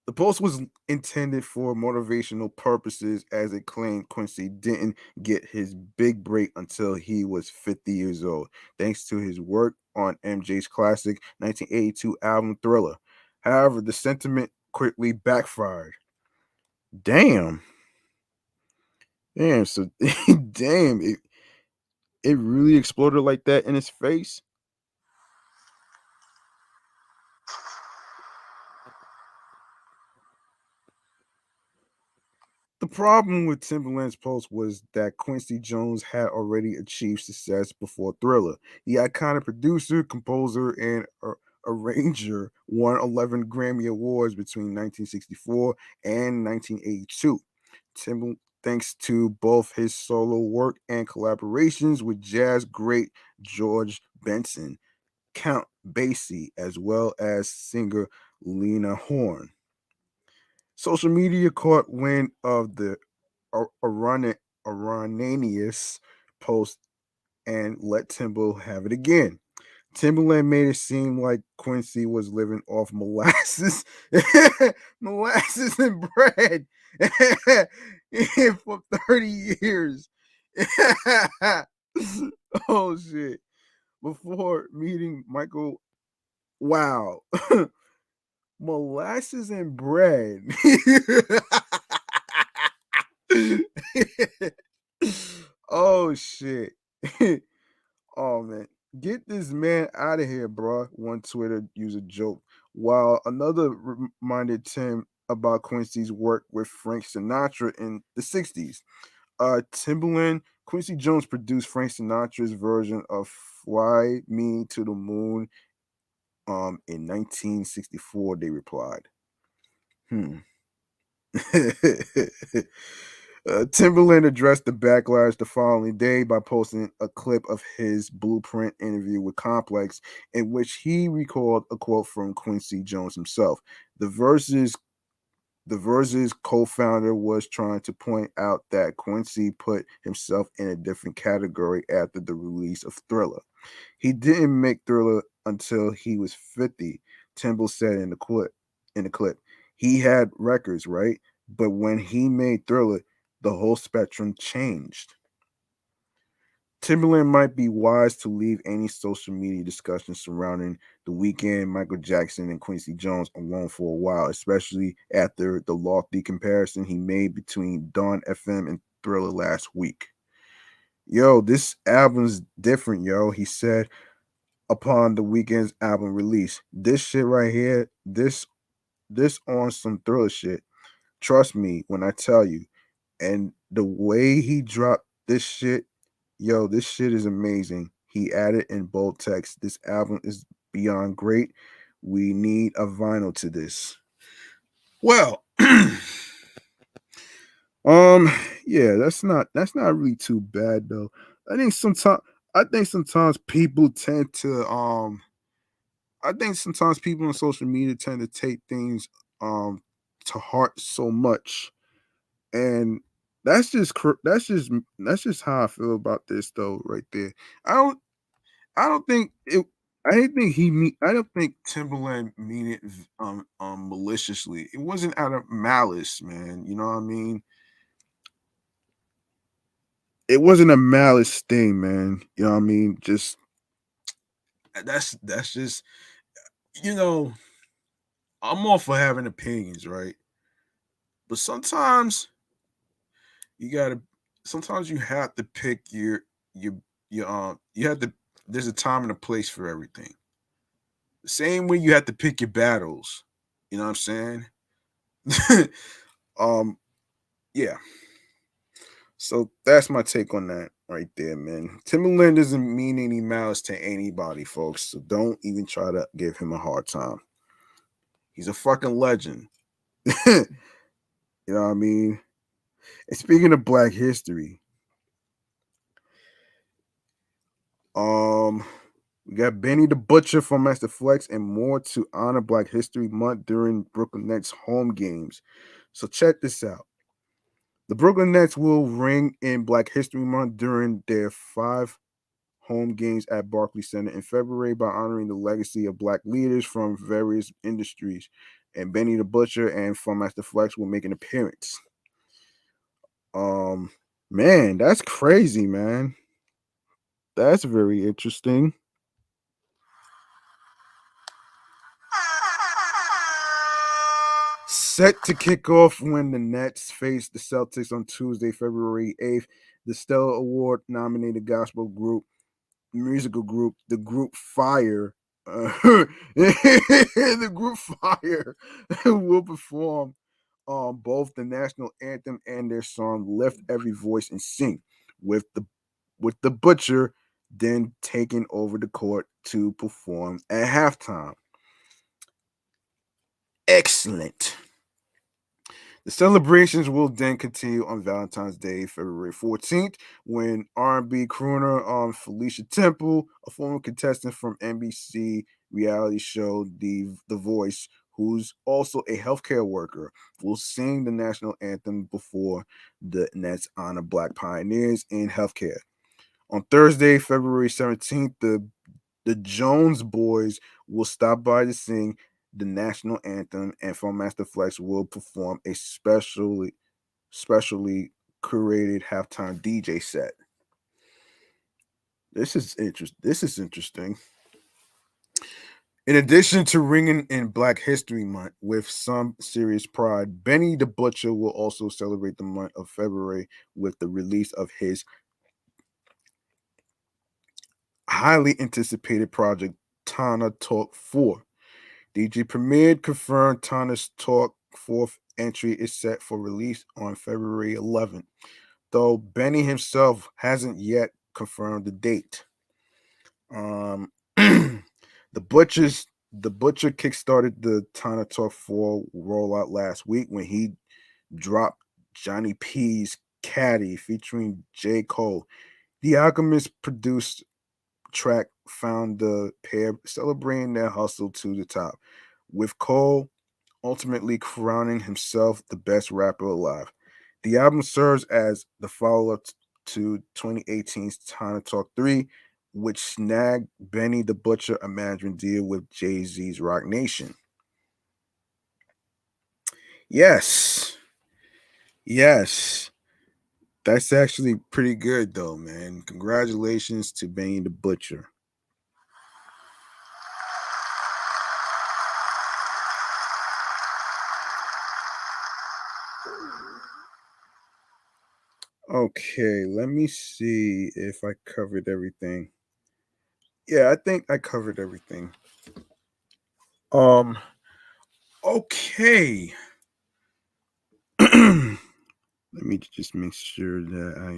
The post was intended for motivational purposes as it claimed Quincy didn't get his big break until he was 50 years old, thanks to his work on MJ's classic 1982 album Thriller. However, the sentiment quickly backfired. Damn. Damn, so damn, it really exploded like that in his face. The problem with Timberland's post was that Quincy Jones had already achieved success before Thriller. The iconic producer, composer, and arranger won 11 Grammy Awards between 1964 and 1982. Thanks to both his solo work and collaborations with jazz great George Benson, Count Basie, as well as singer Lena Horne. Social media caught wind of the ironic, Aronanius post and let Timbo have it again. Timbaland made it seem like Quincy was living off molasses, molasses and bread for 30 years. Oh shit. Before meeting Michael, wow. Molasses and bread. Oh shit. Oh man, get this man out of here, bro. One Twitter user joked, while another reminded Tim about Quincy's work with Frank Sinatra in the '60s. Timbaland, Quincy Jones produced Frank Sinatra's version of "Fly Me to the Moon." In 1964, they replied. Hmm. Timberland addressed the backlash the following day by posting a clip of his Blueprint interview with Complex, in which he recalled a quote from Quincy Jones himself. The Verse's the Verse's co-founder was trying to point out that Quincy put himself in a different category after the release of Thriller. He didn't make Thriller until he was 50, Timble said in the clip. He had records, right? But when he made Thriller, the whole spectrum changed. Timberland might be wise to leave any social media discussion surrounding the weekend, Michael Jackson, and Quincy Jones alone for a while, especially after the lofty comparison he made between Dawn FM and Thriller last week. Yo, this album's different, yo, he said upon the weekend's album release. This shit right here, this on some Thriller shit. Trust me when I tell you. And the way he dropped this shit, yo, this shit is amazing. He added in bold text, this album is beyond great. We need a vinyl to this. Well, um, yeah, that's not really too bad though. I think sometimes I think sometimes people tend to I think sometimes people on social media tend to take things to heart so much, and that's just how I feel about this though, right there. I don't I don't think it. I don't think Timberland mean it maliciously. It wasn't out of malice, man. You know what I mean? It wasn't a malice thing, man. You know what I mean? Just that's just you know I'm all for having opinions, right? But you gotta sometimes you have to pick your you have to there's a time and a place for everything. The same way you have to pick your battles. You know what I'm saying? um yeah. So that's my take on that right there, man. Timberland doesn't mean any malice to anybody, folks. So don't even try to give him a hard time. He's a fucking legend. You know what I mean? And speaking of Black History, um, we got Benny the Butcher from Master Flex and more to honor Black History Month during Brooklyn Nets home games. So check this out. The Brooklyn Nets will ring in Black History Month during their 5 home games at Barclays Center in February by honoring the legacy of Black leaders from various industries. And Benny the Butcher and Funkmaster Flex will make an appearance. Um, man, that's crazy, man. That's very interesting. Set to kick off when the Nets face the Celtics on Tuesday, February 8th. The Stellar Award nominated gospel group, musical group, the group Fire, the group Fire will perform both the national anthem and their song "Lift Every Voice and Sing," with the Butcher then taking over the court to perform at halftime. Excellent. The celebrations will then continue on Valentine's Day, February 14th, when R&B crooner Felicia Temple, a former contestant from NBC reality show The Voice, who's also a healthcare worker, will sing the national anthem before the Nets honor Black pioneers in healthcare. On Thursday, February 17th, the Jones Boys will stop by to sing the national anthem, and Funkmaster Flex will perform a specially curated halftime DJ set. This is interesting. In addition to ringing in Black History Month with some serious pride, Benny the Butcher will also celebrate the month of February with the release of his highly anticipated project, Tana Talk 4. DJ Premier confirmed Tana's Talk 4th entry is set for release on February 11th, though Benny himself hasn't yet confirmed the date. The Butcher kickstarted the Tana Talk 4 rollout last week when he dropped Johnny P's Caddy featuring J. Cole. The Alchemist produced track found the pair celebrating their hustle to the top, with Cole ultimately crowning himself the best rapper alive. The album serves as the follow-up to 2018's Tana Talk 3, which snagged Benny the Butcher a management deal with Jay-Z's Rock Nation. Yes. Yes. That's actually pretty good though, man. Congratulations to Benny the Butcher. Okay, let me see if I covered everything. Yeah, I think I covered everything. Um okay. Let me just make sure that I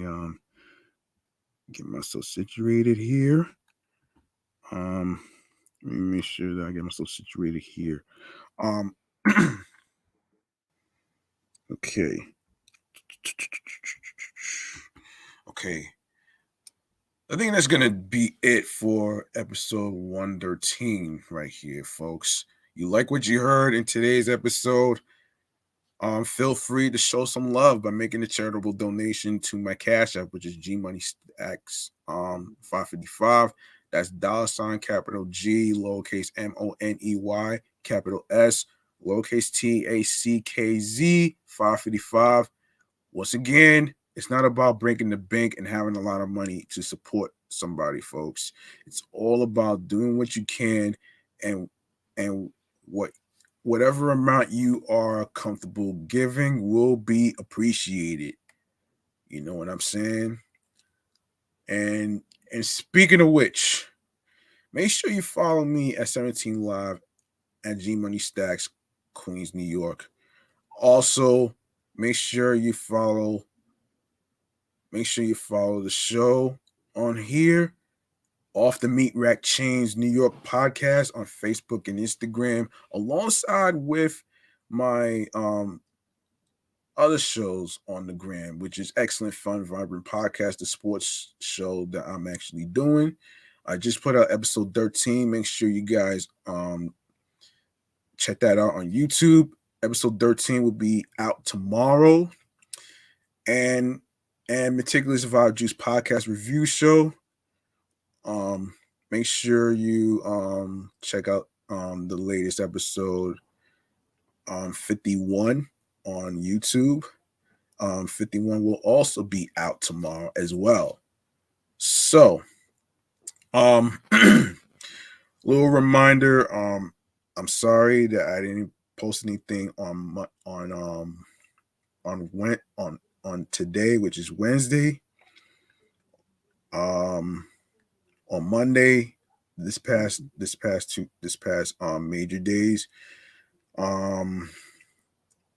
get myself situated here. Let me make sure that I get myself situated here. Um okay. Okay. I think that's gonna be it for episode 113 right here, folks. You like what you heard in today's episode? Feel free to show some love by making a charitable donation to my Cash App, which is G Money Stacks 555. That's $ capital G lowercase MONEY capital S lowercase TACKZ 555. Once again, it's not about breaking the bank and having a lot of money to support somebody, folks. It's all about doing what you can and and whatever amount you are comfortable giving will be appreciated. You know what I'm saying? And speaking of which, make sure you follow me at 17 Live at G Money Stacks, Queens, New York. Also, make sure you follow the show on here, Off the Meat Rack Chainz New York podcast on Facebook and Instagram, alongside with my other shows on the gram, which is Excellent Fun Vibrant Podcast, the sports show that I'm actually doing. I just put out episode 13. Make sure you guys check that out on YouTube. Episode 13 will be out tomorrow. And Meticulous Vibe Juice podcast review show. Make sure you check out the latest episode 51 on YouTube. 51 will also be out tomorrow as well. So, little reminder, I'm sorry that I didn't post anything on today, which is Wednesday. On Monday, this past major days.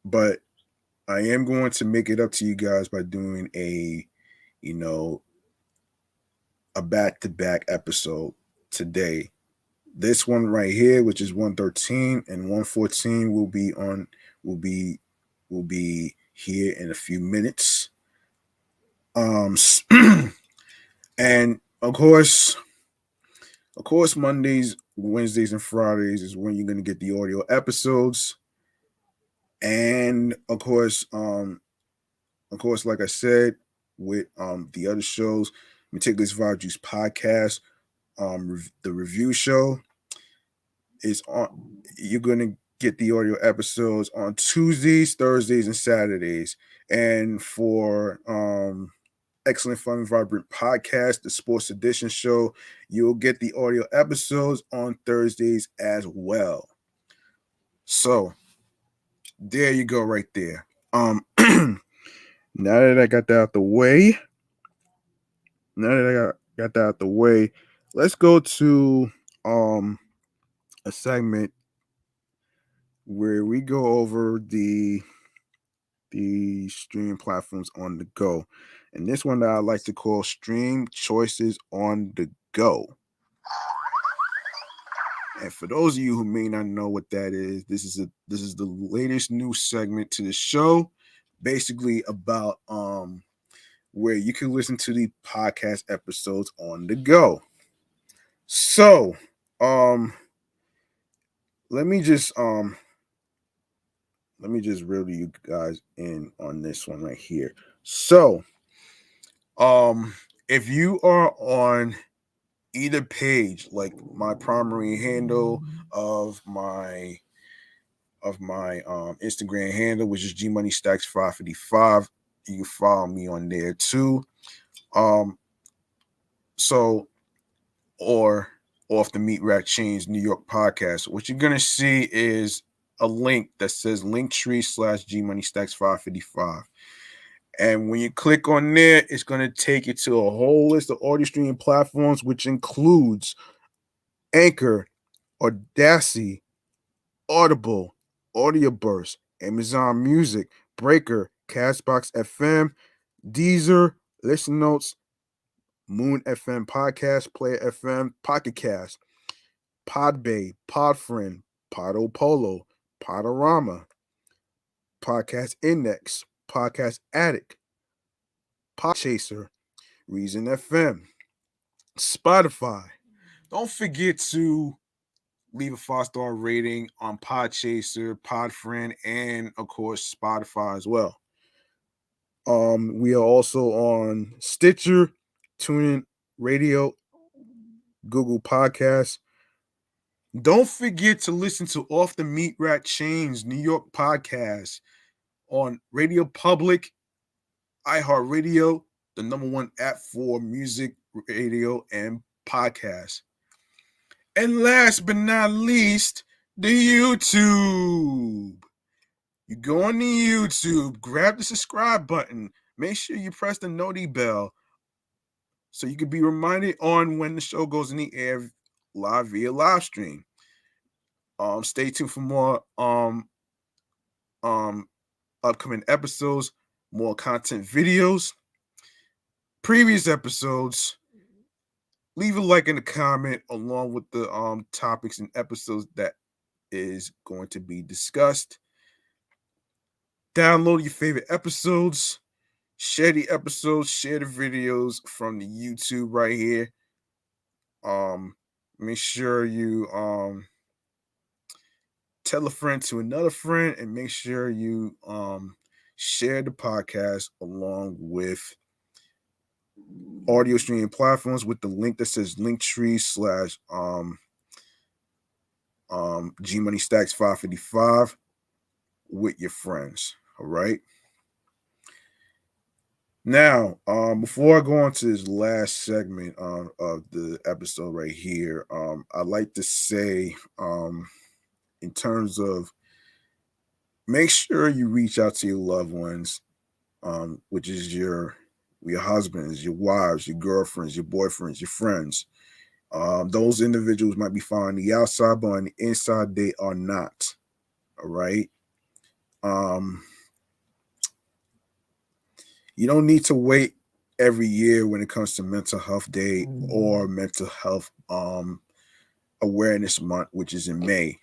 But I am going to make it up to you guys by doing a back-to-back episode today. This one right here, which is 113 and 114, will be here in a few minutes. And of course, Mondays Wednesdays and Fridays is when you're gonna get the audio episodes. And of course, like I said, with the other shows, Meticulous Vibe Juice podcast, the review show is on. You're gonna get the audio episodes on Tuesdays, Thursdays, and Saturdays. And for Excellent Fun and Vibrant podcast, the Sports Edition show, you'll get the audio episodes on Thursdays as well. So there you go, right there. Now that I got that out the way, let's go to a segment where we go over the streaming platforms on the go. And this one that I like to call Stream Choices on the Go. And for those of you who may not know what that is, this is the latest new segment to the show, basically about where you can listen to the podcast episodes on the go. So, let me just reel you guys in on this one right here. So, if you are on either page, like my primary handle of my Instagram handle, which is GMoneyStacks555, you can follow me on there too. So, or off the Meat Rack Chainz New York podcast, what you're gonna see is a link that says Linktree/GMoneyStacks555. And when you click on there, it's going to take you to a whole list of audio streaming platforms, which includes Anchor, Audacity, Audible, Audioburst, Amazon Music, Breaker, Castbox FM, Deezer, Listen Notes, Moon FM Podcast, Player FM, Pocket Cast, Podbay, Podfriend, Podopolo, Podorama, Podcast Index, Podcast Addict, Podchaser, Reason FM, Spotify. Don't forget to leave a 5-star rating on Podchaser, Podfriend, and of course Spotify as well. We are also on Stitcher, TuneIn Radio, Google Podcasts. Don't forget to listen to Off the Meat Rack Chainz New York podcast on Radio Public, iHeartRadio, the #1 app for music, radio, and podcasts. And last but not least, the YouTube. You go on the YouTube, grab the subscribe button, make sure you press the noti bell so you can be reminded on when the show goes in the air live via live stream. Stay tuned for more upcoming episodes, more content videos, previous episodes. Leave a like and a comment along with the topics and episodes that is going to be discussed. Download your favorite episodes, share the episodes, share the videos from the YouTube right here. Make sure you tell a friend to another friend, and make sure you share the podcast along with audio streaming platforms with the link that says Linktree / GMoneyStacks555 with your friends. All right. Now, before I go on to this last segment of the episode right here, I'd like to say, in terms of, make sure you reach out to your loved ones, which is your husbands, your wives, your girlfriends, your boyfriends, your friends. Those individuals might be fine on the outside, but on the inside, they are not. All right. You don't need to wait every year when it comes to Mental Health Day or Mental Health Awareness Month, which is in May.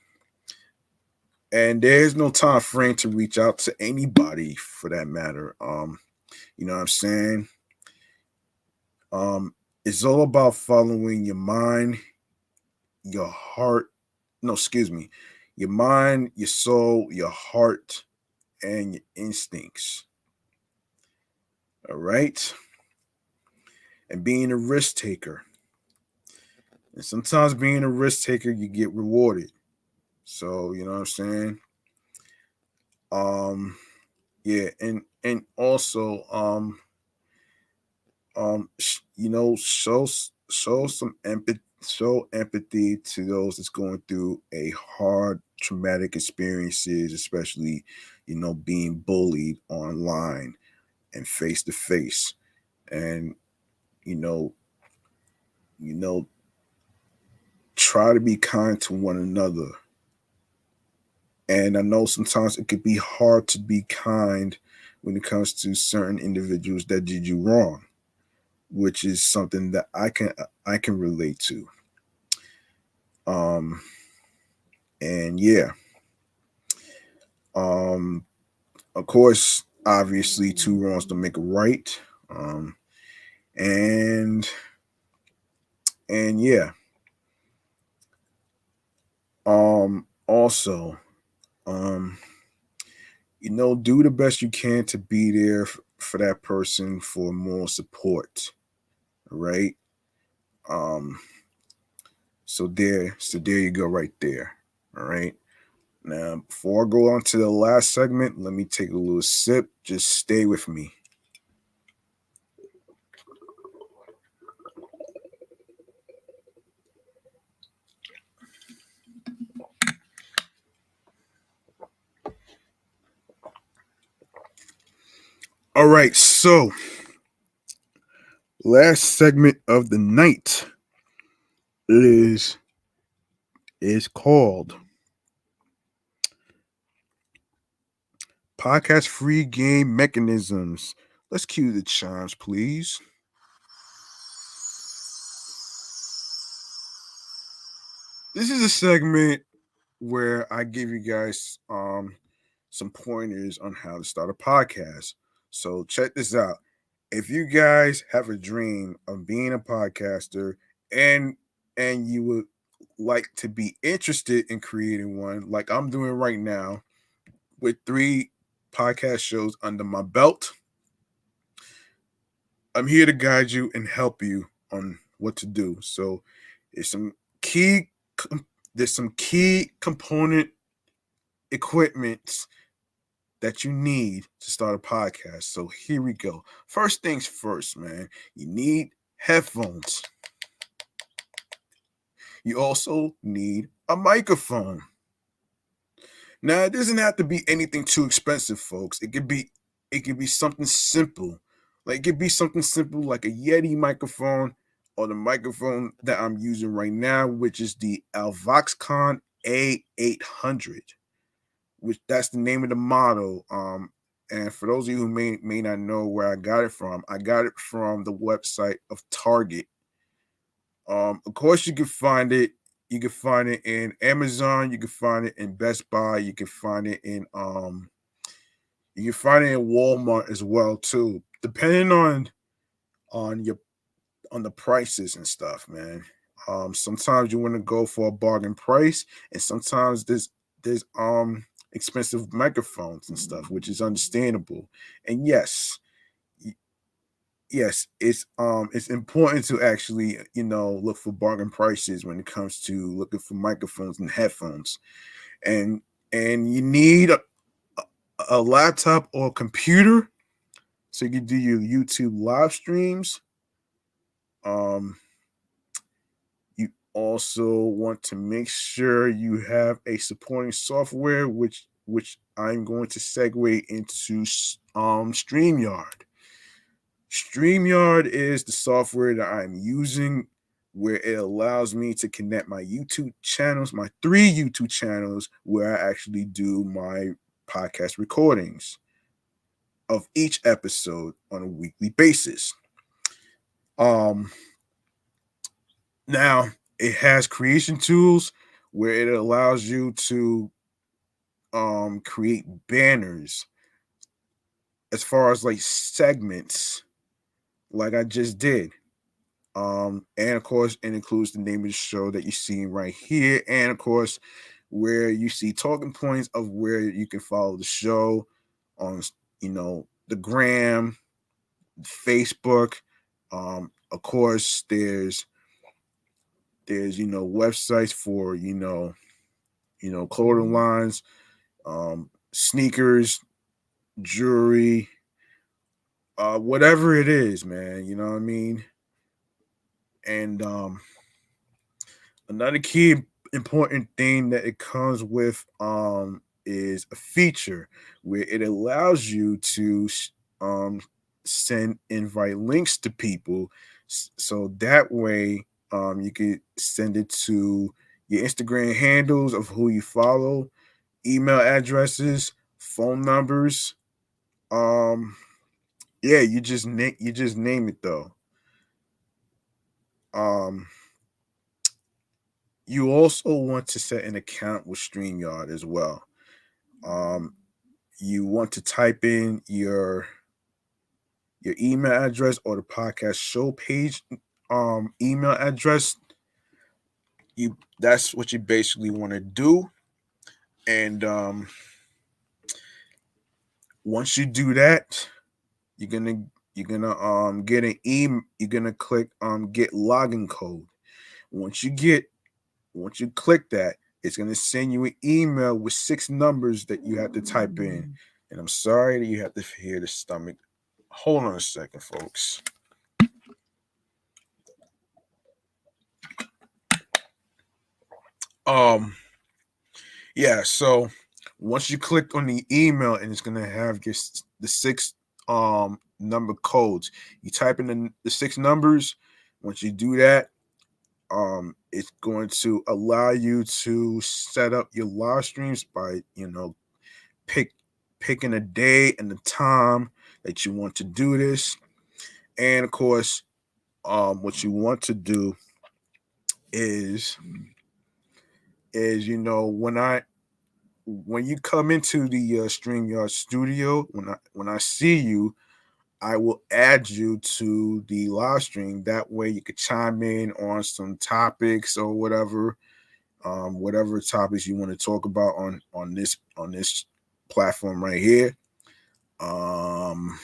And there's no time frame to reach out to anybody for that matter. You know what I'm saying? It's all about following your mind, your heart, no, excuse me, your mind, your soul, your heart, and your instincts. All right. And being a risk taker. And sometimes being a risk taker, you get rewarded. So, you know what I'm saying? Um, yeah, and also you know, show some empathy, show empathy to those that's going through a hard traumatic experiences, especially, you know, being bullied online and face to face. And you know, you know, try to be kind to one another. And I know sometimes it could be hard to be kind when it comes to certain individuals that did you wrong, which is something that I can relate to. Um, and yeah, um, of course, obviously, two wrongs don't make a right. Um, and and yeah, also, um, you know, do the best you can to be there for that person for more support, right? Um, so there you go, right there. All right. Now, before I go on to the last segment, let me take a little sip. Just stay with me. All right, so last segment of the night is is called Podcast Free Game Mechanisms. Let's cue the chimes, please. This is a segment where I give you guys some pointers on how to start a podcast. So check this out. If you guys have a dream of being a podcaster and you would like to be interested in creating one like I'm doing right now with 3 podcast shows under my belt, I'm here to guide you and help you on what to do. So there's some key there's some key component equipment that you need to start a podcast. So here we go. First things first, man. You need headphones. You also need a microphone. Now, it doesn't have to be anything too expensive, folks. It could be something simple. Like it could be something simple like a Yeti microphone or the microphone that I'm using right now, which is the Alvoxcon A800, which that's the name of the model. And for those of you who may not know where I got it from the website of Target. Of course, you can find it. You can find it in Amazon. You can find it in Best Buy. You can find it in Walmart as well too, depending on your on the prices and stuff, man. Sometimes you want to go for a bargain price, and sometimes there's expensive microphones and stuff, which is understandable. And yes, it's important to actually, you know, look for bargain prices when it comes to looking for microphones and headphones. And you need a laptop or a computer so you can do your YouTube live streams. Um, you also want to make sure you have a supporting software, which I'm going to segue into StreamYard. StreamYard is the software that I'm using where it allows me to connect my YouTube channels, my 3 YouTube channels, where I actually do my podcast recordings of each episode on a weekly basis. Um, Now it has creation tools where it allows you to create banners as far as like segments, like I just did. And of course, it includes the name of the show that you're seeing right here, and of course, where you see talking points of where you can follow the show on, the gram, Facebook. Of course, there's websites for clothing lines, sneakers, jewelry, whatever it is, man. You know what I mean? And another key important thing that it comes with is a feature where it allows you to um send invite links to people, so that way you could send it to your Instagram handles of who you follow, email addresses, phone numbers. um yeah, you just name it though. um you also want to set an account with StreamYard as well. Um, you want to type in your email address or the podcast show page email address. That's what you basically want to do. And once you do that, you're gonna get an email. You're gonna click get login code. Once you get Once you click that, it's going to send you an email with 6 numbers that you have to type in. And I'm sorry that you have to hear the stomach. Hold on a second, folks. Um, yeah, so once you click on the email and it's going to have the 6 number codes, you type in the 6 numbers. Once you do that, it's going to allow you to set up your live streams by pick picking a day and the time that you want to do this. And of course, what you want to do is when you come into the StreamYard studio, when I see you, I will add you to the live stream. That way you could chime in on some topics or whatever topics you want to talk about on this platform right here. Um,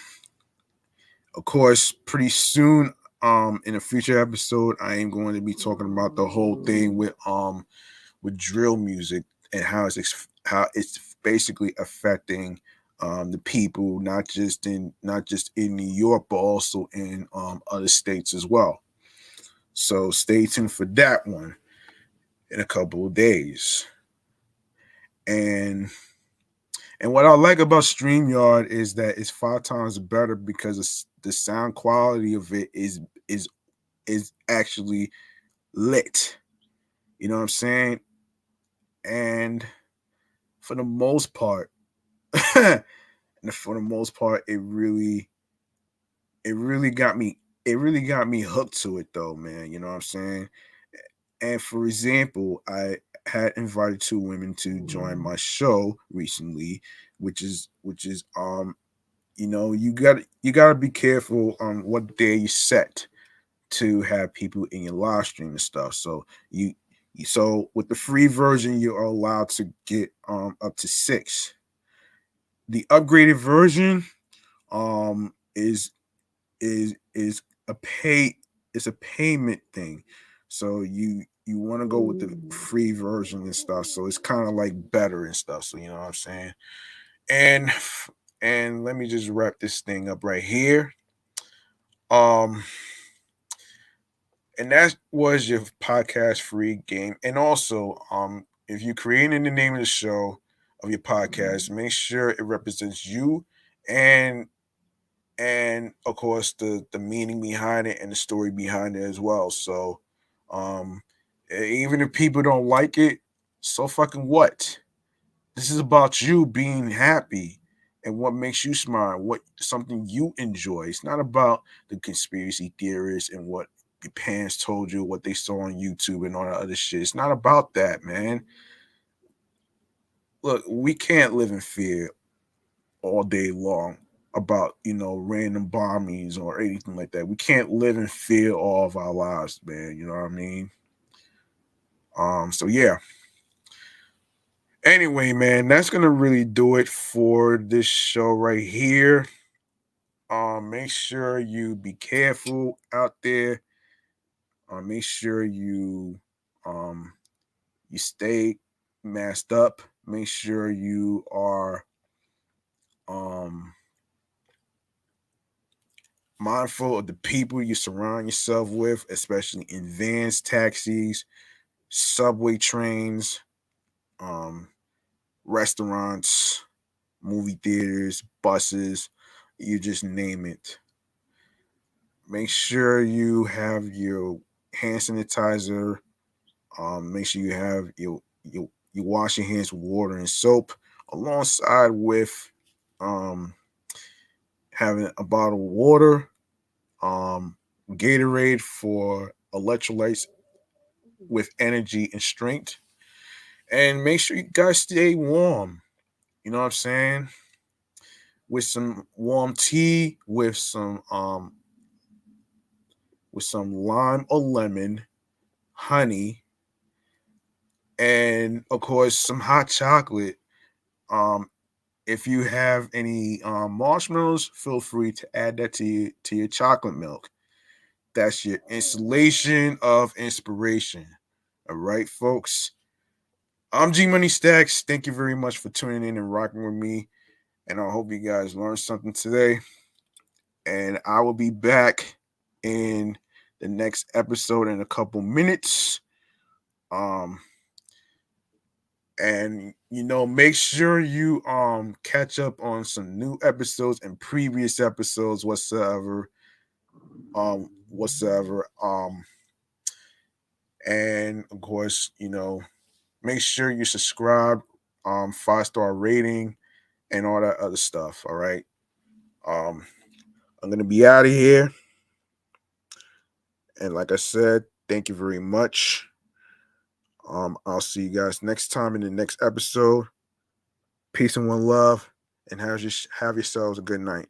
of course, pretty soon, in a future episode, I am going to be talking about the whole thing with drill music and how it's basically affecting the people, not just in New York, but also in other states as well. So stay tuned for that one in a couple of days. And what I like about StreamYard is that it's 5 times better because the sound quality of it is is actually lit. You know what I'm saying? And for the most part, and for the most part, it really got me hooked to it though, man. You know what I'm saying? And for example, I had invited 2 women to join my show recently, which is you got to be careful on what day you set to have people in your live stream and stuff. So so with the free version, you are allowed to get up to 6. The upgraded version is a it's a payment thing. So you want to go with the free version and stuff. So it's kind of like better and stuff. So you know what I'm saying? And let me just wrap this thing up right here. Um and that was your podcast free game. And also, if you're creating the name of the show of your podcast, make sure it represents you and of course the meaning behind it and the story behind it as well. So um even if people don't like it, so fucking what? This is about you being happy and what makes you smile, what something you enjoy. It's not about the conspiracy theorists and what your parents told you, what they saw on YouTube and all that other shit. It's not about that, man. Look, we can't live in fear all day long. about random bombings or anything like that. We can't live in fear all of our lives, man. You know what I mean? So yeah. Anyway, man, that's gonna really do it for this show right here. Make sure you be careful out there. Make sure you stay masked up. Make sure you are um mindful of the people you surround yourself with, especially in vans, taxis, subway trains, um, restaurants, movie theaters, buses, you just name it. Make sure you have your hand sanitizer. Make sure you have you wash your hands with water and soap, alongside with um, having a bottle of water, um, Gatorade for electrolytes with energy and strength, and make sure you guys stay warm. You know what I'm saying? With some warm tea, with some lime or lemon, honey, and of course some hot chocolate. Um, if you have any marshmallows, feel free to add that to your chocolate milk. That's your installation of inspiration. All right, folks. I'm G Money Stacks. Thank you very much for tuning in and rocking with me. And I hope you guys learned something today. And I will be back in the next episode in a couple minutes. Um, and make sure you catch up on some new episodes and previous episodes whatsoever. And of course, make sure you subscribe, 5-star rating, and all that other stuff. All right. Um, I'm gonna be out of here. And like I said, thank you very much. I'll see you guys next time in the next episode. Peace and one love, and have yourselves a good night.